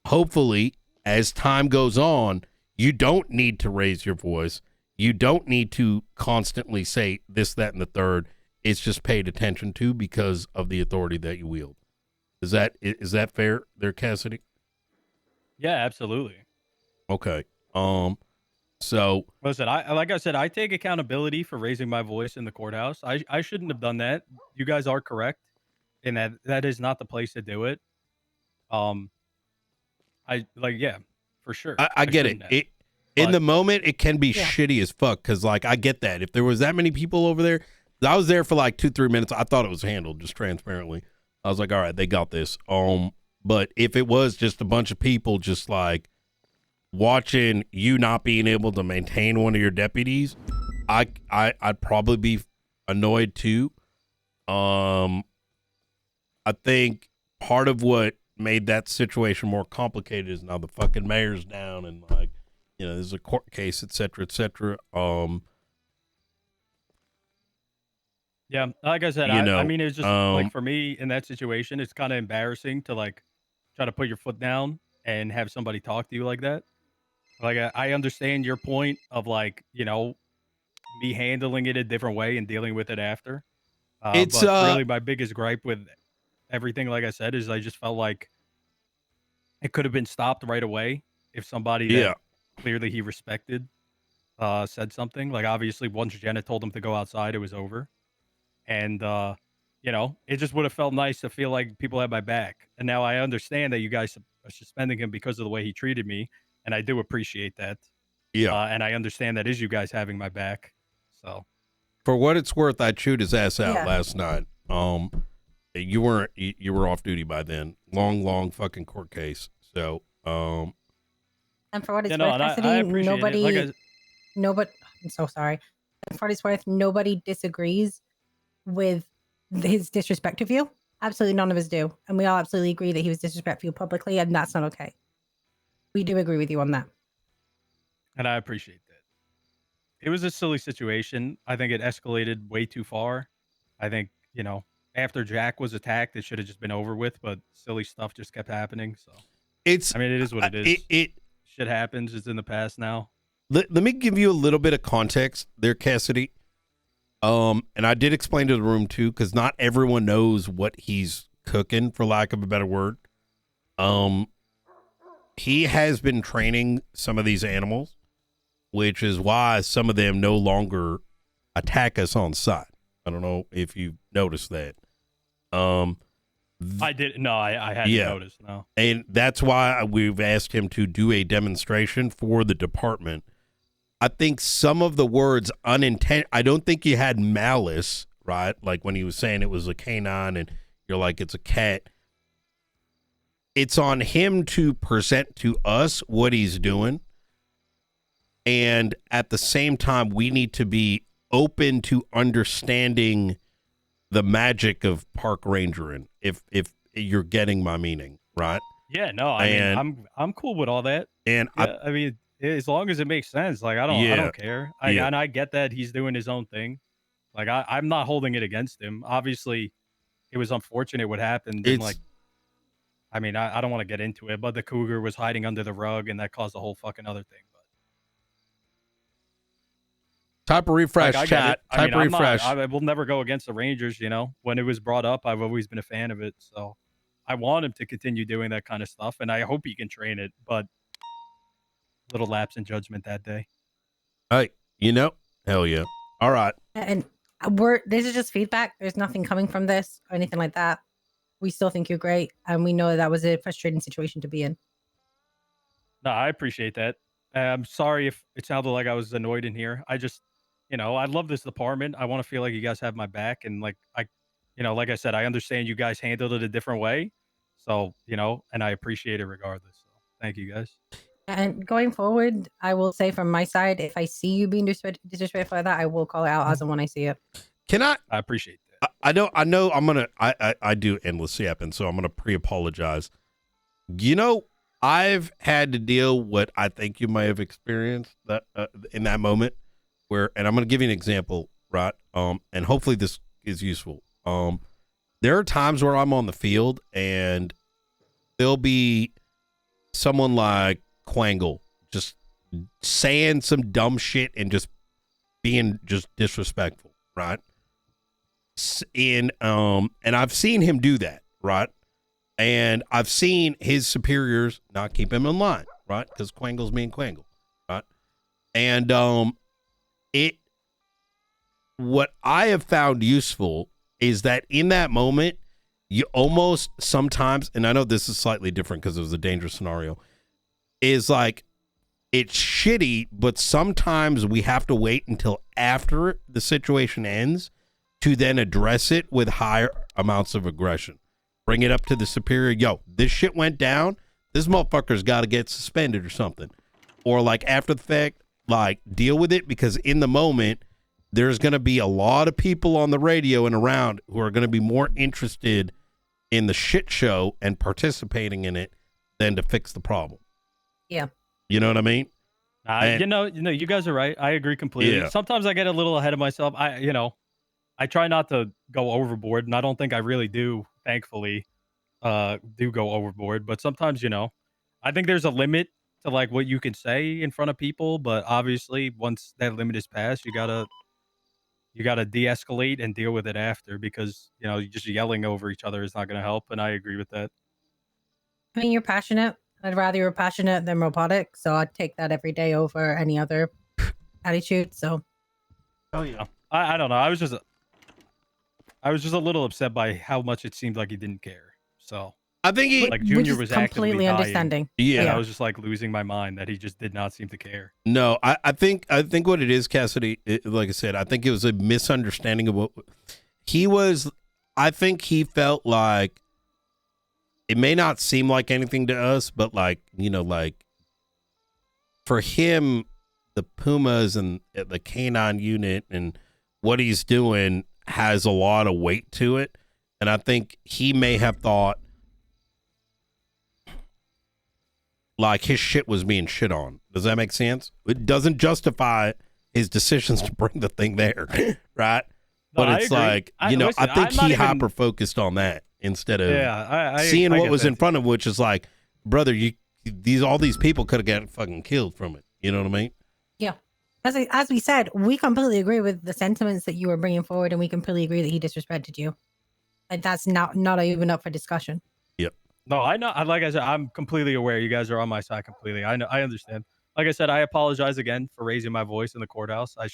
hopefully, as time goes on, you don't need to raise your voice. You don't need to constantly say this, that, and the third. It's just paid attention to because of the authority that you wield. Is that fair there, Cassidy? Yeah, absolutely. Okay. So listen, I take accountability for raising my voice in the courthouse. I shouldn't have done that. You guys are correct in that is not the place to do it. For sure. I get it. In the moment, it can be shitty as fuck because, I get that. If there was that many people over there, I was there for 2-3 minutes. I thought it was handled just transparently. I was like, all right, they got this. But if it was just a bunch of people just watching you not being able to maintain one of your deputies, I'd probably be annoyed too. I think part of what made that situation more complicated is now the fucking mayor's down and there's a court case, et cetera, et cetera. Yeah, like I said, I mean, it's just for me in that situation, it's kind of embarrassing to try to put your foot down and have somebody talk to you like that. I understand your point of me handling it a different way and dealing with it after. But really my biggest gripe with everything, like I said, is I just felt like it could have been stopped right away if somebody that clearly he respected said something. Obviously once Jenna told him to go outside, it was over. And, it just would have felt nice to feel like people had my back. And now I understand that you guys are suspending him because of the way he treated me. And I do appreciate that. Yeah. And I understand that is you guys having my back. So for what it's worth, I chewed his ass out last night. You were off duty by then. Long fucking court case. So, and for what it's worth, I'm so sorry. And for what it's worth, nobody disagrees with his disrespect of you. Absolutely none of us do. And we all absolutely agree that he was disrespectful publicly, and that's not okay. We do agree with you on that. And I appreciate that. It was a silly situation. I think it escalated way too far. I think, after Jack was attacked, it should have just been over with, but silly stuff just kept happening. So it is what it is. Shit happens. It's in the past now. Let me give you a little bit of context there, Cassidy. And I did explain to the room too, because not everyone knows what he's cooking, for lack of a better word. He has been training some of these animals, which is why some of them no longer attack us on sight. I don't know if you noticed that. I did. No, I hadn't noticed. No. And that's why we've asked him to do a demonstration for the department. I think some of the words I don't think he had malice, right? Like when he was saying it was a canine and you're like, it's a cat. It's on him to present to us what he's doing. And at the same time, we need to be open to understanding the magic of park rangering, if you're getting my meaning, right? Yeah, no, I mean, I'm cool with all that. And I mean, as long as it makes sense. Like I don't care. And I get that he's doing his own thing. Like I'm not holding it against him. Obviously, it was unfortunate what happened. And like, I mean, I don't want to get into it, but the cougar was hiding under the rug, and that caused a whole fucking other thing. Type of refresh, like, chat. Type of refresh. I will never go against the Rangers. You know, when it was brought up, I've always been a fan of it. So I want him to continue doing that kind of stuff, and I hope he can train it. But little lapse in judgment that day. Hey, you know, hell yeah. All right. And this is just feedback. There's nothing coming from this or anything like that. We still think you're great, and we know that was a frustrating situation to be in. No, I appreciate that. I'm sorry if it sounded like I was annoyed in here. I just, you know, I love this department. I want to feel like you guys have my back, and like like I said, I understand you guys handled it a different way. So, and I appreciate it regardless. So, thank you guys. And going forward, I will say from my side, if I see you being disrespectful like that, I will call it out as and when I see it. I appreciate that. I know I do endless yapping, so I'm gonna pre-apologize. I've had to deal what I think you may have experienced that in that moment and I'm gonna give you an example, right? And hopefully this is useful. There are times where I'm on the field and there'll be someone like Quangle just saying some dumb shit and just being just disrespectful, right? And I've seen him do that, right? And I've seen his superiors not keep him in line, right? Because Quangle's being Quangle, right? And what I have found useful is that in that moment, you almost sometimes, and I know this is slightly different because it was a dangerous scenario, is like, it's shitty, but sometimes we have to wait until after the situation ends to then address it with higher amounts of aggression. Bring it up to the superior. Yo, this shit went down. This motherfucker's got to get suspended or something. Or like after the fact, like deal with it, because in the moment, there's going to be a lot of people on the radio and around who are going to be more interested in the shit show and participating in it than to fix the problem. Yeah. You know what I mean? You guys are right. I agree completely. Yeah. Sometimes I get a little ahead of myself. I try not to go overboard, and I don't think I really do, thankfully, do go overboard. But sometimes, I think there's a limit to like what you can say in front of people. But obviously, once that limit is passed, you gotta de-escalate and deal with it after, because just yelling over each other is not going to help. And I agree with that. I mean, you're passionate. I'd rather you're passionate than robotic, so I'd take that every day over any other attitude. So, oh yeah, I don't know. I was just a little upset by how much it seemed like he didn't care. So I think like Junior was completely understanding. Yeah, and I was just like losing my mind that he just did not seem to care. No, I think what it is, Cassidy, like I said, I think it was a misunderstanding of what he was. I think he felt like it may not seem like anything to us, but like for him, the Pumas and the canine unit and what he's doing has a lot of weight to it. And I think he may have thought like his shit was being shit on. Does that make sense? It doesn't justify his decisions to bring the thing there, right? No, but it's like, listen, I think he hyper focused on that instead of seeing what was in front of him, which is like, brother, all these people could have gotten fucking killed from it. You know what I mean? Yeah. As we said, we completely agree with the sentiments that you were bringing forward, and we completely agree that he disrespected you. Like that's not even up for discussion. Yep. No, I know. Like I said, I'm completely aware. You guys are on my side completely. I know. I understand. Like I said, I apologize again for raising my voice in the courthouse. I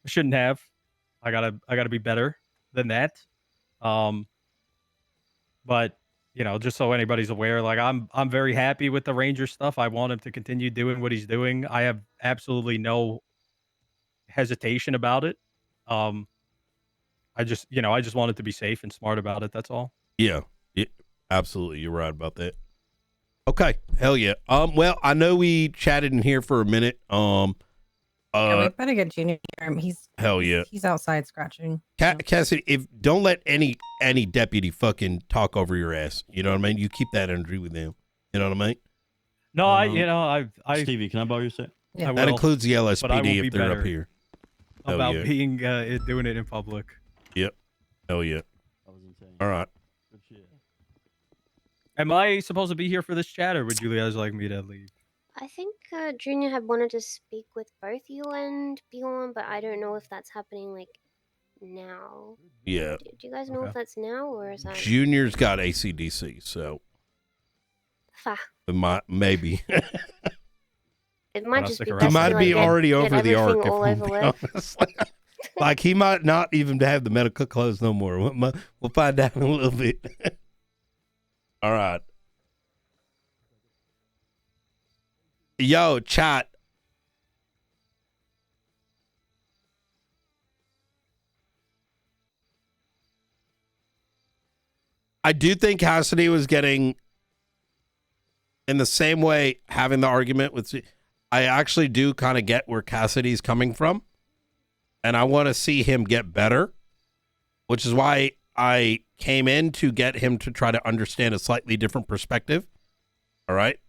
shouldn't have. I gotta be better than that. But just so anybody's aware, like I'm very happy with the Ranger stuff. I want him to continue doing what he's doing. I have absolutely no hesitation about it. I just wanted to be safe and smart about it. That's all. Yeah, absolutely. You're right about that. Okay. Hell yeah. Well, I know we chatted in here for a minute. Yeah, we better get Junior here. He's outside scratching. Cassidy, don't let any deputy fucking talk over your ass. You know what I mean? You keep that energy with them. You know what I mean? No, I Stevie, can I borrow your set? Yeah. That includes the but I will LSPD be if they're up better here. Hell about yeah. being doing it in public. Yep. Hell yeah. That was insane. All right. Good shit. Am I supposed to be here for this chat, or would you guys like me to leave? I think Junior had wanted to speak with both you and Bjorn, but I don't know if that's happening like now. Yeah. Do you guys know if that's now or is that? Junior's got ACDC, so Fa. it might maybe. It might just be. He might be already get over the arc. everything all If over I'm with. honest. Like he might not even have the medical clothes no more. We'll find out in a little bit. All right. Yo, chat. I do think Cassidy was getting in the same way having the argument with. I actually do kind of get where Cassidy's coming from, and I want to see him get better, which is why I came in to get him to try to understand a slightly different perspective. All right,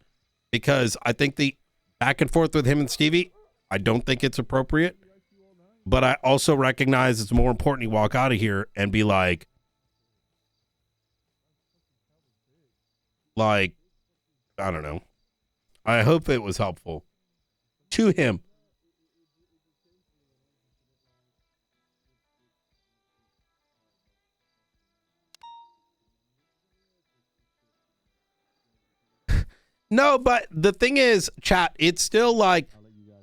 because I think the back and forth with him and Stevie, I don't think it's appropriate, but I also recognize it's more important you walk out of here and be like, I don't know. I hope it was helpful to him. No, but the thing is, chat, it's still like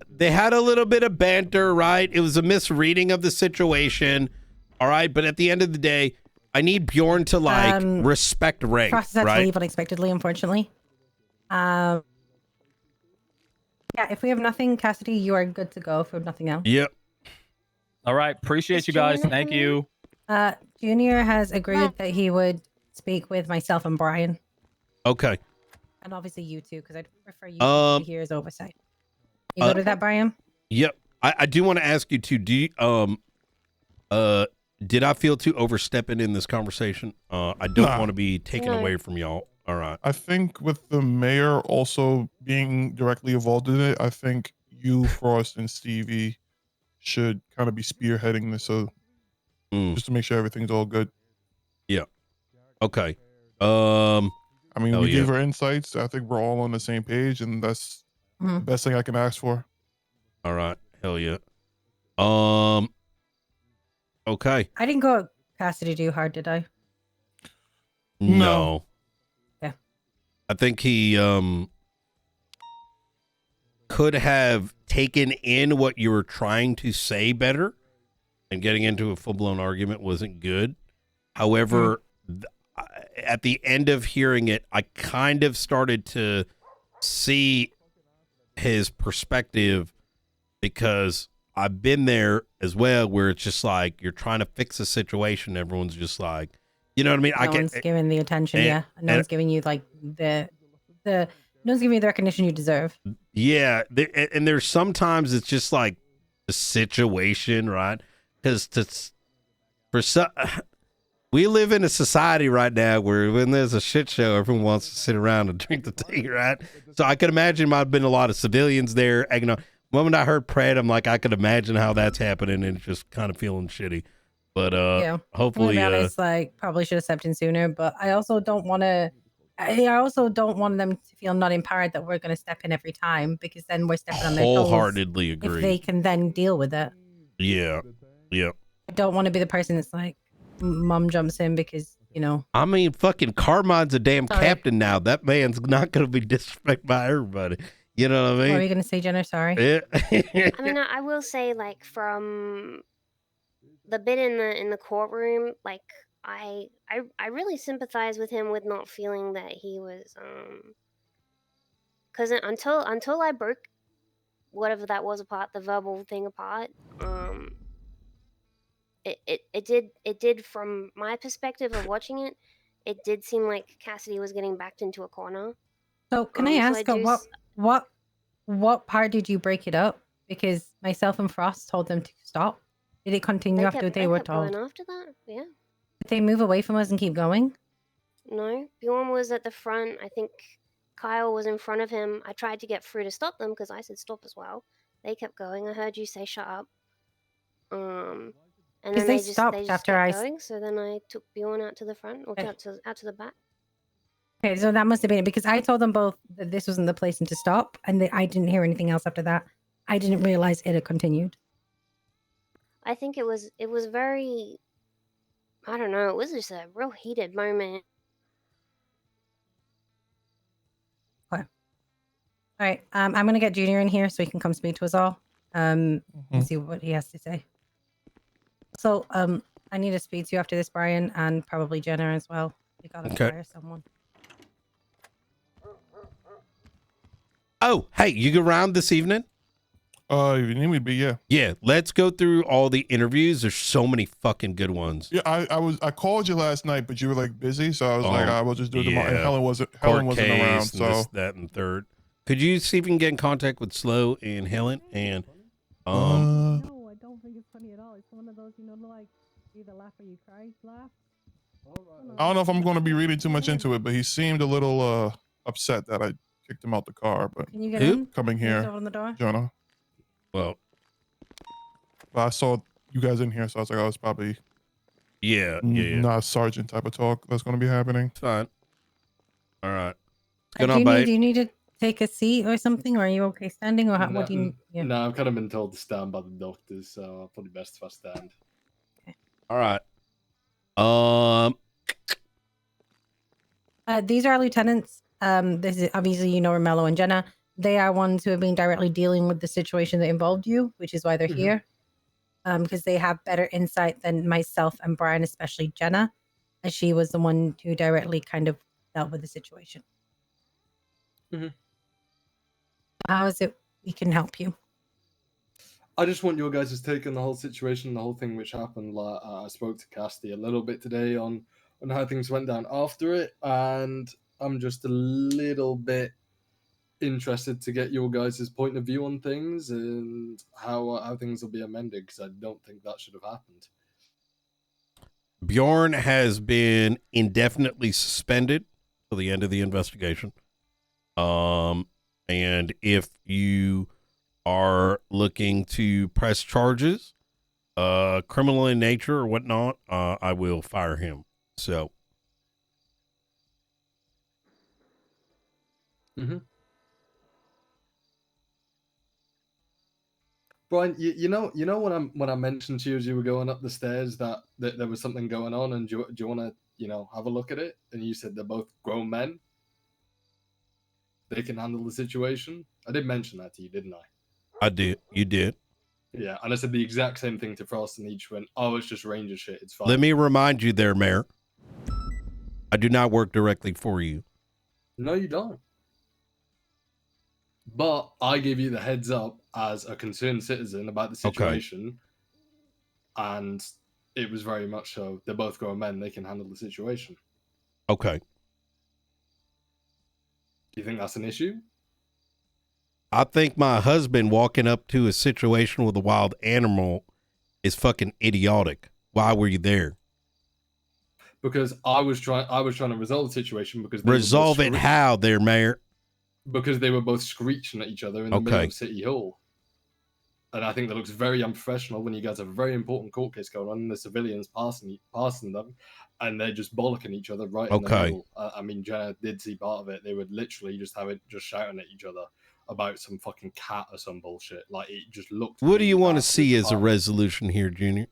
they had a little bit of banter, right? It was a misreading of the situation. All right. But at the end of the day, I need Bjorn to respect rank, Frost had to right? leave unexpectedly, unfortunately. Yeah, if we have nothing, Cassidy, you are good to go for nothing else. Yep. All right. Appreciate you guys. Thank you. Junior has agreed that he would speak with myself and Brian. Okay. And obviously you too, because I'd prefer you to be here as oversight. You go to that, Brian? Yep. I do want to ask you too, did I feel too overstepping in this conversation? I don't want to be taken away from y'all. All right. I think with the mayor also being directly involved in it, I think you, Frost, and Stevie should kind of be spearheading this, so just to make sure everything's all good. Yeah. Okay. I mean, we gave our insights. I think we're all on the same page, and that's the best thing I can ask for. All right. Hell yeah. Okay. I didn't go Cassidy too hard, did I? No. Yeah. I think he could have taken in what you were trying to say better, and getting into a full-blown argument wasn't good. However, at the end of hearing it, I kind of started to see his perspective, because I've been there as well, where it's just like you're trying to fix a situation. Everyone's just like, you know what I mean? No one's giving the attention, No one's giving you like no one's giving you the recognition you deserve. Yeah, and there's sometimes it's just like the situation, right? Because we live in a society right now where when there's a shit show, everyone wants to sit around and drink the tea, right? So I could imagine might have been a lot of civilians there egging on. The moment I heard Pratt, I'm like, I could imagine how that's happening, and just kind of feeling shitty. But hopefully, it's like probably should have stepped in sooner. But I also don't want to. I also don't want them to feel not empowered that we're going to step in every time, because then we're stepping on their toes. Wholeheartedly agree. If they can then deal with it. Yeah. Yeah. I don't want to be the person that's like, mom jumps in because, I mean, fucking Carmine's a damn captain now. That man's not going to be disrespected by everybody. You know what I mean? What are you going to say, Jenna? Sorry. Yeah. I mean, I will say, like, from the bit in the courtroom, like, I really sympathize with him with not feeling that he was because until I broke whatever that was apart, the verbal thing apart, it did, from my perspective of watching it, it did seem like Cassidy was getting backed into a corner. So can I ask what part did you break it up? Because myself and Frost told them to stop. Did it continue after they were told? Going after that, yeah. Did they move away from us and keep going? No, Bjorn was at the front. I think Kyle was in front of him. I tried to get through to stop them because I said stop as well. They kept going. I heard you say shut up. And then they just stopped after kept I going. So then I took Bjorn out to the front or Okay. out to the back. Okay, so that must have been it because I told them both that this wasn't the place and to stop, and I didn't hear anything else after that. I didn't realize it had continued. I think it was very, I don't know, it was just a real heated moment. Okay. All right. I'm gonna get Junior in here so he can come speak to us all. And see what he has to say. So I need to speak to you after this, Brian, and probably Jenna as well. We gotta fire someone. Oh, hey, you go around this evening? If you need me to be, yeah. Yeah, let's go through all the interviews. There's so many fucking good ones. Yeah, I called you last night, but you were like busy, so I was like, I will just do it tomorrow. And Helen wasn't around, so this, that, and third. Could you see if you can get in contact with Slow and Helen and No, I don't think it's funny at all. It's one of those, like either laugh or you cry laugh. I don't know if I'm going to be reading too much into it, but he seemed a little upset that I kicked him out the car. But Can you get in? coming Can you here, open the door? Jonah. well, I saw you guys in here, so I was like, oh, it's probably not a sergeant type of talk that's going to be happening. It's fine. All right. Do you need to take a seat or something, or are you okay standing, or what do you need? Yeah. No, I've kind of been told to stand by the doctors, so probably best if I stand. Okay. All right. These are our lieutenants. This is obviously Romello and Jenna. They are ones who have been directly dealing with the situation that involved you, which is why they're here. Because they have better insight than myself and Brian, especially Jenna, as she was the one who directly kind of dealt with the situation. How is it we can help you? I just want your guys' take on the whole situation, the whole thing which happened. Like, I spoke to Casty a little bit today on how things went down after it, and I'm just a little bit interested to get your guys' point of view on things and how things will be amended, because I don't think that should have happened. Bjorn has been indefinitely suspended till the end of the investigation. And if you are looking to press charges, criminal in nature or whatnot, I will fire him. So. Brian, you know when I mentioned to you as you were going up the stairs that there was something going on, and do you want to have a look at it? And you said they're both grown men. They can handle the situation. I did mention that to you, didn't I? I did. You did. Yeah, and I said the exact same thing to Frost, and each went, "Oh, it's just Ranger shit. It's fine." Let me remind you there, Mayor. I do not work directly for you. No, you don't. But I give you the heads up as a concerned citizen about the situation, and it was very much so. They're both grown men; they can handle the situation. Okay. Do you think that's an issue? I think my husband walking up to a situation with a wild animal is fucking idiotic. Why were you there? Because I was trying to resolve the situation because resolve it how there, Mayor? Because they were both screeching at each other in the middle of City Hall. And I think that looks very unprofessional when you guys have a very important court case going on and the civilians passing them, and they're just bollocking each other right in the middle. I mean, Jenna did see part of it. They would literally just have it just shouting at each other about some fucking cat or some bullshit. Like, it just looked... What do you want to see as a resolution here, Junior?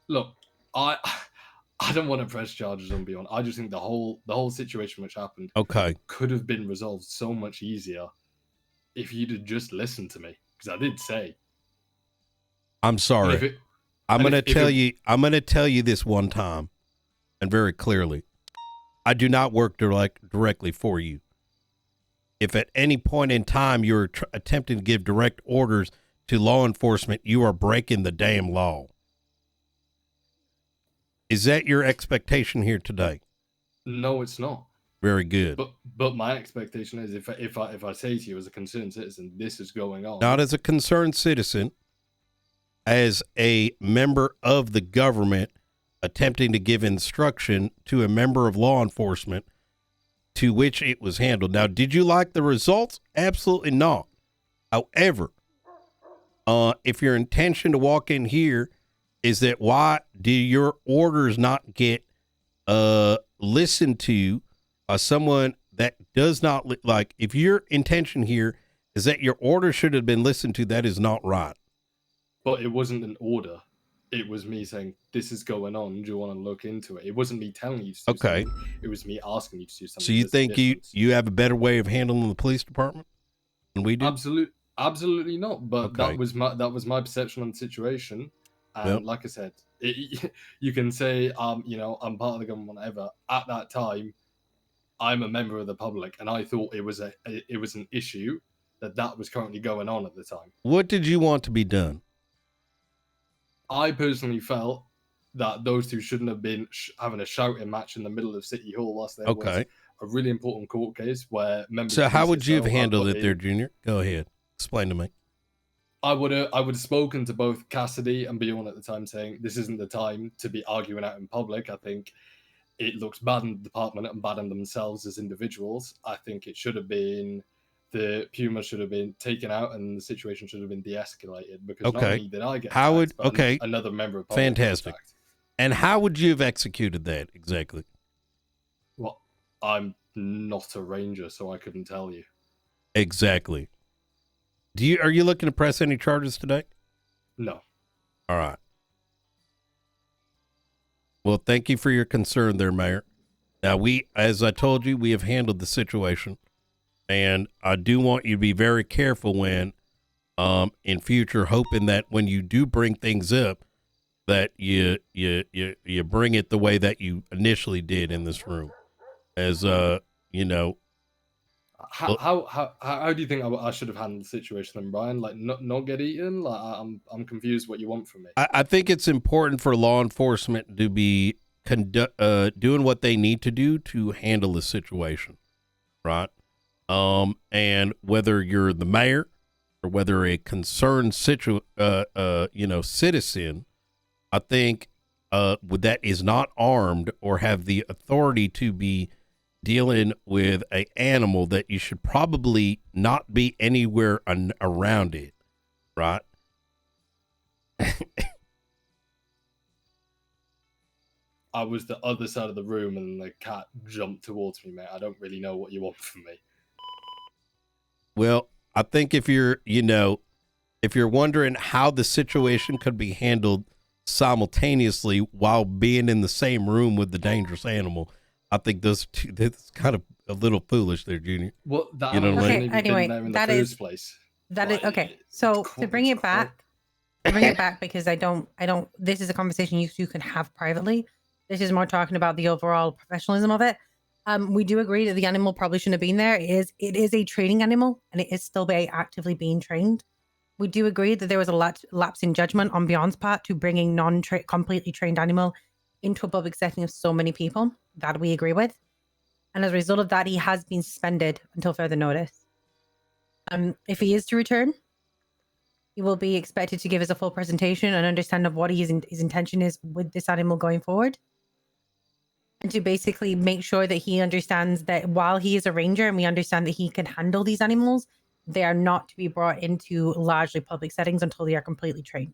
Look, I don't want to press charges on Bjorn. I just think the whole situation which happened could have been resolved so much easier if you'd have just listened to me. Because I did say. I'm sorry. I'm going to tell you this one time and very clearly. I do not work directly for you. If at any point in time you're attempting to give direct orders to law enforcement, you are breaking the damn law. Is that your expectation here today? No, it's not. Very good. But my expectation is if I say to you as a concerned citizen, this is going on. Not as a concerned citizen, as a member of the government attempting to give instruction to a member of law enforcement, to which it was handled. Now, did you like the results? Absolutely not. However, if your intention to walk in here is that why do your orders not get listened to someone that does not like, if your intention here is that your order should have been listened to, that is not right. But it wasn't an order. It was me saying, this is going on. Do you want to look into it? It wasn't me telling you to do something. It was me asking you to do something. So you think you have a better way of handling the police department than we do? Absolutely not. But that was my perception on the situation. And like I said, you can say, you know, I'm part of the government, whatever. At that time, I'm a member of the public, and I thought it was an issue that was currently going on at the time. What did you want to be done? I personally felt that those two shouldn't have been having a shouting match in the middle of City Hall whilst there was a really important court case where members. So how would you have handled it there, Junior? Go ahead. Explain to me. I would have spoken to both Cassidy and Bjorn at the time, saying this isn't the time to be arguing out in public. I think it looks bad in the department and bad in themselves as individuals. I think it should have been, the Puma should have been taken out and the situation should have been de-escalated, because not only did I get attacked, but another member of public. Fantastic. And how would you have executed that exactly? Well, I'm not a ranger, so I couldn't tell you. Exactly. Are you looking to press any charges today? No. All right. Well, thank you for your concern there, Mayor. Now, as I told you, we have handled the situation, and I do want you to be very careful when, in future, hoping that when you do bring things up, that you bring it the way that you initially did in this room, as you know. How do you think I should have handled the situation then, Brian? Like, not get eaten? Like, I'm confused what you want from me. I think it's important for law enforcement to be doing what they need to do to handle the situation, right? And whether you're the mayor or whether a concerned citizen, I think that is not armed or have the authority to be dealing with an animal, that you should probably not be anywhere around it, right? I was the other side of the room and the cat jumped towards me, mate. I don't really know what you want from me. Well, I think if you're wondering how the situation could be handled simultaneously while being in the same room with the dangerous animal, I think that's kind of a little foolish there, Junior. Well, that, you know what I mean? Anyway, that is okay. So to bring it back, because I don't. This is a conversation you two can have privately. This is more talking about the overall professionalism of it. We do agree that the animal probably shouldn't have been there. It is a training animal, and it is still very actively being trained. We do agree that there was a lapse in judgment on Bjorn's part to bringing completely trained animal into a public setting of so many people. That we agree with. And as a result of that, he has been suspended until further notice. If he is to return, he will be expected to give us a full presentation and understand of what his intention is with this animal going forward. And to basically make sure that he understands that while he is a ranger and we understand that he can handle these animals, they are not to be brought into largely public settings until they are completely trained.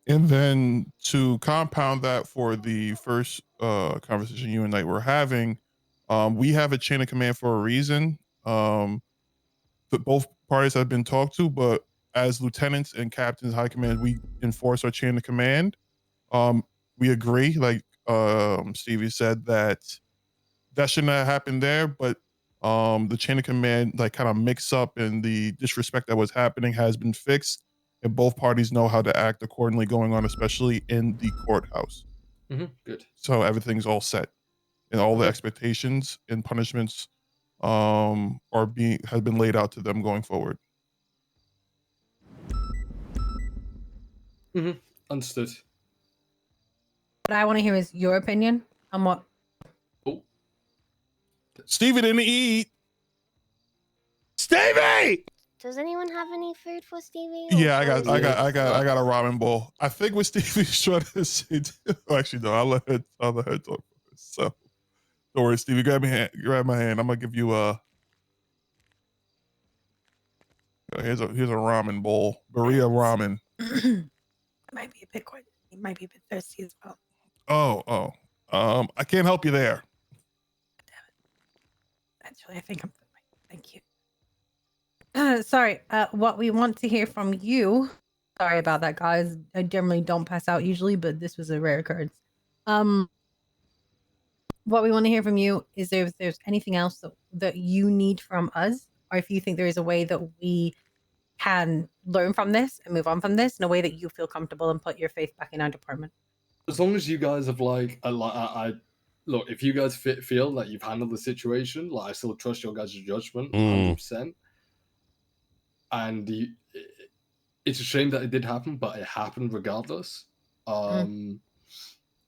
And then to compound that for the first conversation you and I were having, we have a chain of command for a reason. That both parties have been talked to, but as lieutenants and captains, high command, we enforce our chain of command. We agree, like Stevie said, that shouldn't have happened there, but the chain of command, like, kind of mix up, and the disrespect that was happening has been fixed. And both parties know how to act accordingly going on, especially in the courthouse. Good. So everything's all set, and all the expectations and punishments have been laid out to them going forward. Understood. What I want to hear is your opinion on what. Stevie didn't eat. Stevie! Does anyone have any food for Stevie? Yeah, I got a ramen bowl. I think what Stevie's trying to say. Actually, no, I'll let her talk first. So, don't worry, Stevie. Grab my hand. I'm gonna give you a. Here's a ramen bowl. Berea ramen. It might be a bit quick. He might be a bit thirsty as well. Oh. I can't help you there. Actually, I think I'm fine. Thank you. Sorry, what we want to hear from you. Sorry about that, guys. I generally don't pass out usually, but this was a rare occurrence. What we want to hear from you is if there's anything else that you need from us, or if you think there is a way that we can learn from this and move on from this in a way that you feel comfortable and put your faith back in our department. As long as you guys have look, if you guys feel that you've handled the situation, like I still trust your guys' judgment 100%. And it's a shame that it did happen, but it happened regardless.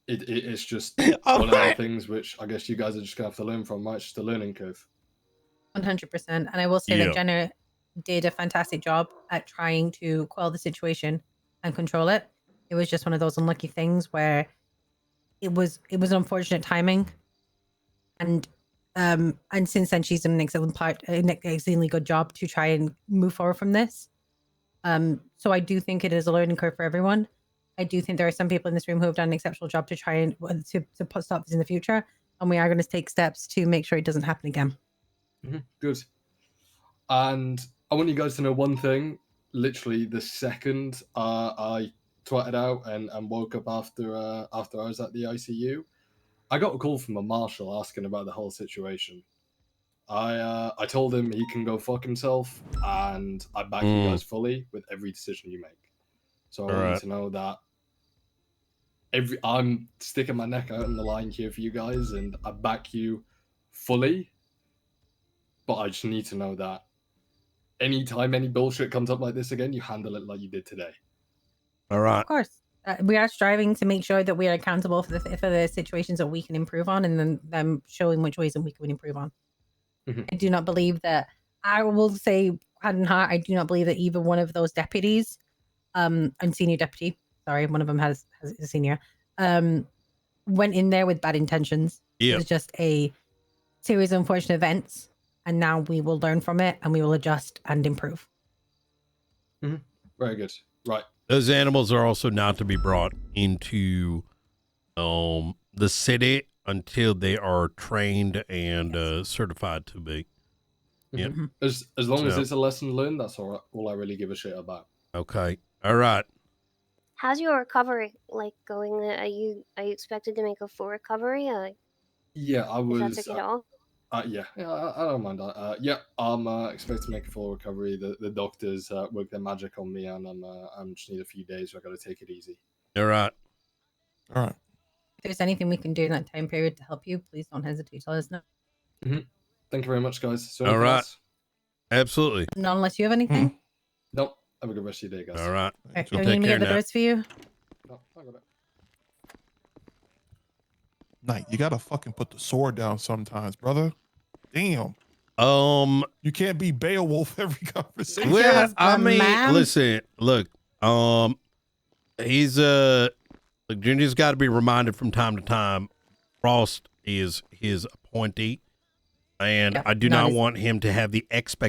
It's just one of the things which I guess you guys are just gonna have to learn from, right? It's just a learning curve. 100%. And I will say that Jenna did a fantastic job at trying to quell the situation and control it. It was just one of those unlucky things where it was unfortunate timing. And since then she's done an exceedingly good job to try and move forward from this. So I do think it is a learning curve for everyone. I do think there are some people in this room who have done an exceptional job to try and to stop this in the future. And we are going to take steps to make sure it doesn't happen again. Good. And I want you guys to know one thing. Literally the second I twatted out and woke up after I was at the ICU, I got a call from a marshal asking about the whole situation. I told him he can go fuck himself, and I back you guys fully with every decision you make. So I want you to know that I'm sticking my neck out on the line here for you guys, and I back you fully. But I just need to know that anytime any bullshit comes up like this again, you handle it like you did today. All right. Of course. We are striving to make sure that we are accountable for the situations that we can improve on, and then them showing which ways that we can improve on. I do not believe that, I will say hand in heart, I do not believe that either one of those deputies, and senior deputy, sorry, one of them has a senior, went in there with bad intentions. It was just a series of unfortunate events, and now we will learn from it and we will adjust and improve. Very good. Right. Those animals are also not to be brought into the city until they are trained and certified to be. Yeah. As long as it's a lesson learned, that's all I really give a shit about. Okay. All right. How's your recovery going? Are you expected to make a full recovery? Yeah, I was. Is that took it all? Yeah, I don't mind that. I'm expected to make a full recovery. The doctors work their magic on me, and I'm just need a few days. So I got to take it easy. All right. If there's anything we can do in that time period to help you, please don't hesitate to let us know. Thank you very much, guys. So all right. Absolutely. Not unless you have anything. Nope. Have a good rest of your day, guys. All right. Do you need me to get the dose for you? No, I got it. Knight, you gotta fucking put the sword down sometimes, brother. Damn. You can't be Beowulf every conversation. Well, I mean, listen, look, he's look, Junior's got to be reminded from time to time. Frost is his appointee, and I do not want him to have the expectation